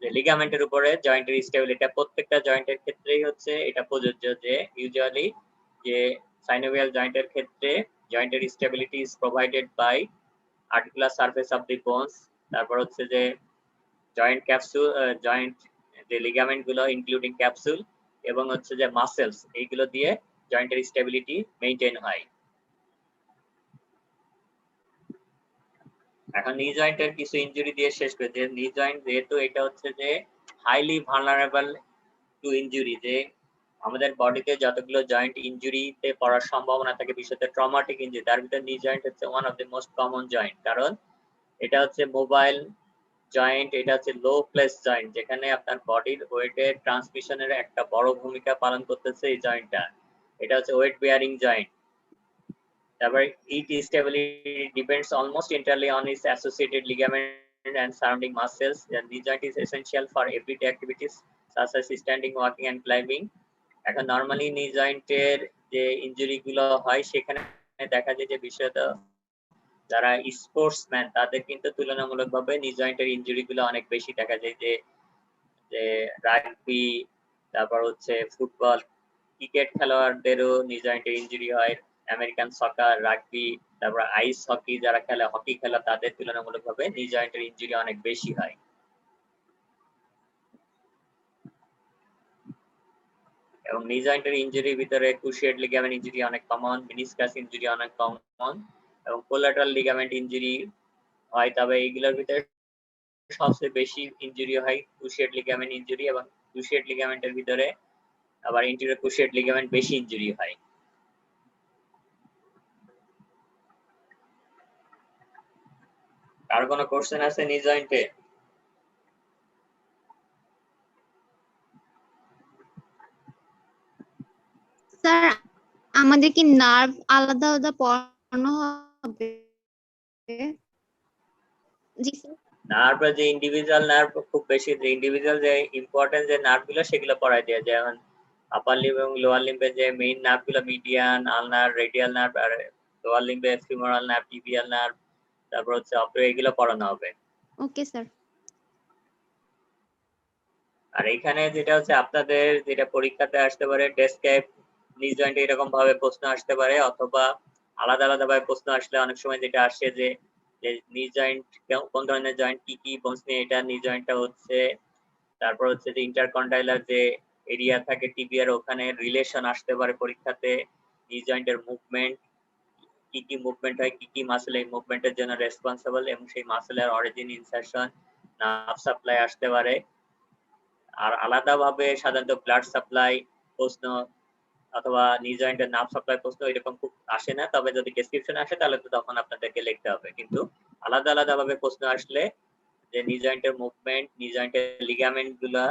যে লিগামেন্টের উপরে জয়েন্টের স্টেবিলিটি। প্রত্যেকটা জয়েন্টের ক্ষেত্রেই হচ্ছে এটা প্রযোজ্য যে ইউজুয়ালি যে সাইনোভিয়াল জয়েন্টের ক্ষেত্রে জয়েন্টের stability is provided by articular surface of the bones, তারপর হচ্ছে যে জয়েন্ট ক্যাপসুল, জয়েন্ট যে লিগামেন্ট গুলো ইনক্লুডিং ক্যাপসুল এবং হচ্ছে যে মাসেলস, এইগুলো দিয়ে জয়েন্টের স্টেবিলিটি মেইনটেইন হয়। এখন নি জয়েন্টের কিছু ইনজুরি দিয়ে শেষ করে, যে নি জয়েন্ট যেহেতু এটা হচ্ছে যে হাইলি ভালনারেবল টু ইনজুরি, যে আমাদের বডিতে যতগুলো জয়েন্ট ইনজুরিতে পড়ার সম্ভাবনা থাকে, বিশেষত ট্রমাটিক ইনজুরি, তার ভিতরে নি জয়েন্ট হচ্ছে one of the most common joint, কারণ এটা হচ্ছে মোবাইল জয়েন্ট, এটা হচ্ছে লো প্লেস জয়েন্ট, যেখানে আপনার বডির ওয়েটের ট্রান্সমিশনের একটা বড় ভূমিকা পালন করতেছে এই জয়েন্টটা। এটা হচ্ছে ওয়েট বেয়ারিং জয়েন্ট। তারপর it stability depends almost entirely on its associated ligament and surrounding muscles. The knee joint is essential for everyday activities such as standing, walking and climbing. এখন নরমালি নি জয়েন্টের যে ইনজুরি গুলো হয় সেখানে দেখা যায় যে বিশেষত যারা স্পোর্টসম্যান তাদের কিন্তু তুলনামূলকভাবে নি জয়েন্টের ইনজুরি গুলো অনেক বেশি দেখা যায়, যে যে রাগবি, তারপর হচ্ছে ফুটবল, ক্রিকেট খেলোয়াড়দেরও নি জয়েন্টের ইনজুরি হয়, আমেরিকান সকার, রাগবি, তারপর আইস হকি যারা খেলে, হকি খেলা, তাদের তুলনামূলকভাবে নি জয়েন্টের ইনজুরি অনেক বেশি হয়। এবং নি জয়েন্টের ইনজুরির ভিতরে ক্রুশিয়েট লিগামেন্ট ইনজুরি অনেক কমন, মেনিসকাস ইনজুরি অনেক কমন এবং কোলাটারাল লিগামেন্ট ইনজুরি হয়। তবে এইগুলোর ভিতরে সবচেয়ে বেশি ইনজুরি হয় ক্রুশিয়েট লিগামেন্ট ইনজুরি, এবং ক্রুশিয়েট লিগামেন্টের ভিতরে আবার ইন্টেরিয়র ক্রুশিয়েট লিগামেন্ট বেশি ইনজুরি হয়। আর কোনো কোশ্চেন আছে নি জয়েন্টে? স্যার আমাদের কি নার্ভ আলাদা আলাদা পড়ানো হবে? জি স্যার। নার্ভ যে ইন্ডিভিজুয়াল নার্ভ খুব বেশি, যে ইন্ডিভিজুয়াল যে ইম্পর্টেন্ট যে নার্ভগুলো সেগুলো পড়াই দেওয়া, যেমন আপার লিম্ব এবং লোয়ার লিম্বে যে মেইন নার্ভগুলো মিডিয়ান, আলনার, রেডিয়াল নার্ভ, আর লোয়ার লিম্বে ফিমোরাল নার্ভ, টিবিয়াল নার্ভ, তারপর হচ্ছে অপরে, এগুলো পড়ানো হবে। Okay sir. আর এখানে যেটা হচ্ছে আপনাদের যেটা পরীক্ষাতে আসতে পারে, ডেস্কে নি জয়েন্ট এরকম ভাবে প্রশ্ন আসতে পারে, অথবা আলাদা আলাদা ভাবে প্রশ্ন আসলে অনেক সময় যেটা আসে যে নি জয়েন্ট কোন ধরনের জয়েন্ট, কি কি বোনস নিয়ে এটা নি জয়েন্টটা হচ্ছে, তারপর হচ্ছে যে ইন্টারকন্ডাইলার যে এরিয়া থাকে টিবিয়ার, ওখানে রিলেশন আসতে পারে পরীক্ষাতে, নি জয়েন্টের মুভমেন্ট, কি কি মুভমেন্ট হয়, কি কি মাসেল এই মুভমেন্টের জন্য রেসপন্সিবল, এবং সেই মাসেলের অরিজিন, ইনসারশন, নার্ভ সাপ্লাই আসতে পারে। আর আলাদাভাবে সাধারণত ব্লাড সাপ্লাই প্রশ্ন অথবা নি জয়েন্টের নার্ভ সাপ্লাই প্রশ্ন এরকম খুব আসে না, তবে যদি ডেসক্রিপশন আসে তাহলে তো তখন আপনাদেরকে লিখতে হবে। কিন্তু আলাদা আলাদা ভাবে প্রশ্ন আসলে যে নি জয়েন্টের মুভমেন্ট, নি জয়েন্টের লিগামেন্ট গুলা,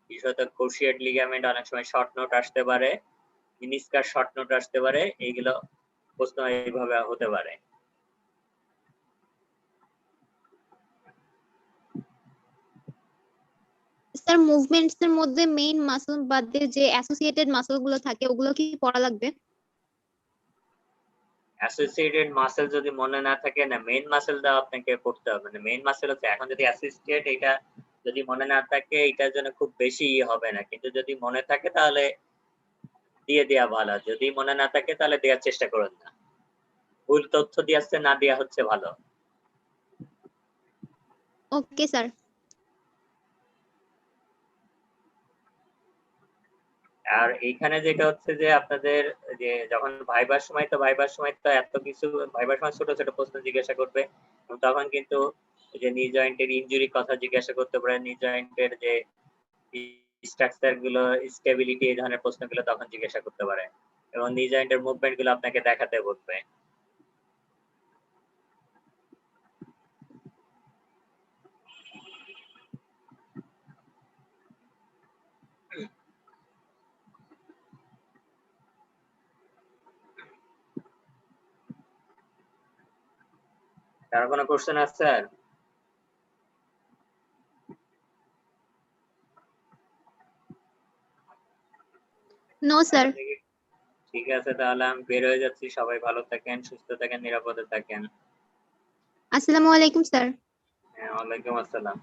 বিশেষত ক্রুশিয়েট লিগামেন্ট অনেক সময় শর্ট নোট আসতে পারে, মিনিসকাস শর্ট নোট আসতে পারে, এইগুলো প্রশ্ন এইভাবে হতে পারে। স্যার মুভমেন্টস এর মধ্যে মেইন মাসল বাদে যে অ্যাসোসিয়েটেড মাসল গুলো থাকে ওগুলো কি পড়া লাগবে? অ্যাসোসিয়েটেড মাসেল যদি মনে না থাকে, না মেইন মাসেলটা আপনাকে পড়তে হবে। মানে মেইন মাসেল হচ্ছে, এখন যদি অ্যাসোসিয়েট এটা যদি মনে না থাকে এটার জন্য খুব বেশি হবে না, কিন্তু যদি মনে থাকে তাহলে দিয়ে দেওয়া ভালো, যদি মনে না থাকে তাহলে দেওয়ার চেষ্টা করুন না, ভুল তথ্য দিয়ে আসছে না দেওয়া হচ্ছে ভালো। Okay sir. আর এইখানে যেটা হচ্ছে যে আপনাদের যে যখন ভাইবার সময় তো এত কিছু, ভাইবার সময় ছোট ছোট প্রশ্ন জিজ্ঞাসা করবে, তখন কিন্তু যে নি জয়েন্টের ইনজুরি কথা জিজ্ঞাসা করতে পারে, নি জয়েন্টের যে স্ট্রাকচার গুলো, স্টেবিলিটি, এই ধরনের প্রশ্নগুলো তখন জিজ্ঞাসা করতে পারে, এবং নি জয়েন্টের মুভমেন্ট গুলো আপনাকে দেখাতে বলবে। কারো কোনো কোশ্চেন আছে স্যার? No sir. ঠিক আছে, তাহলে আমি বের হয়ে যাচ্ছি। সবাই ভালো থাকেন, সুস্থ থাকেন, নিরাপদে থাকেন। আসসালামু আলাইকুম স্যার। হ্যাঁ, ওয়ালাইকুম আসসালাম।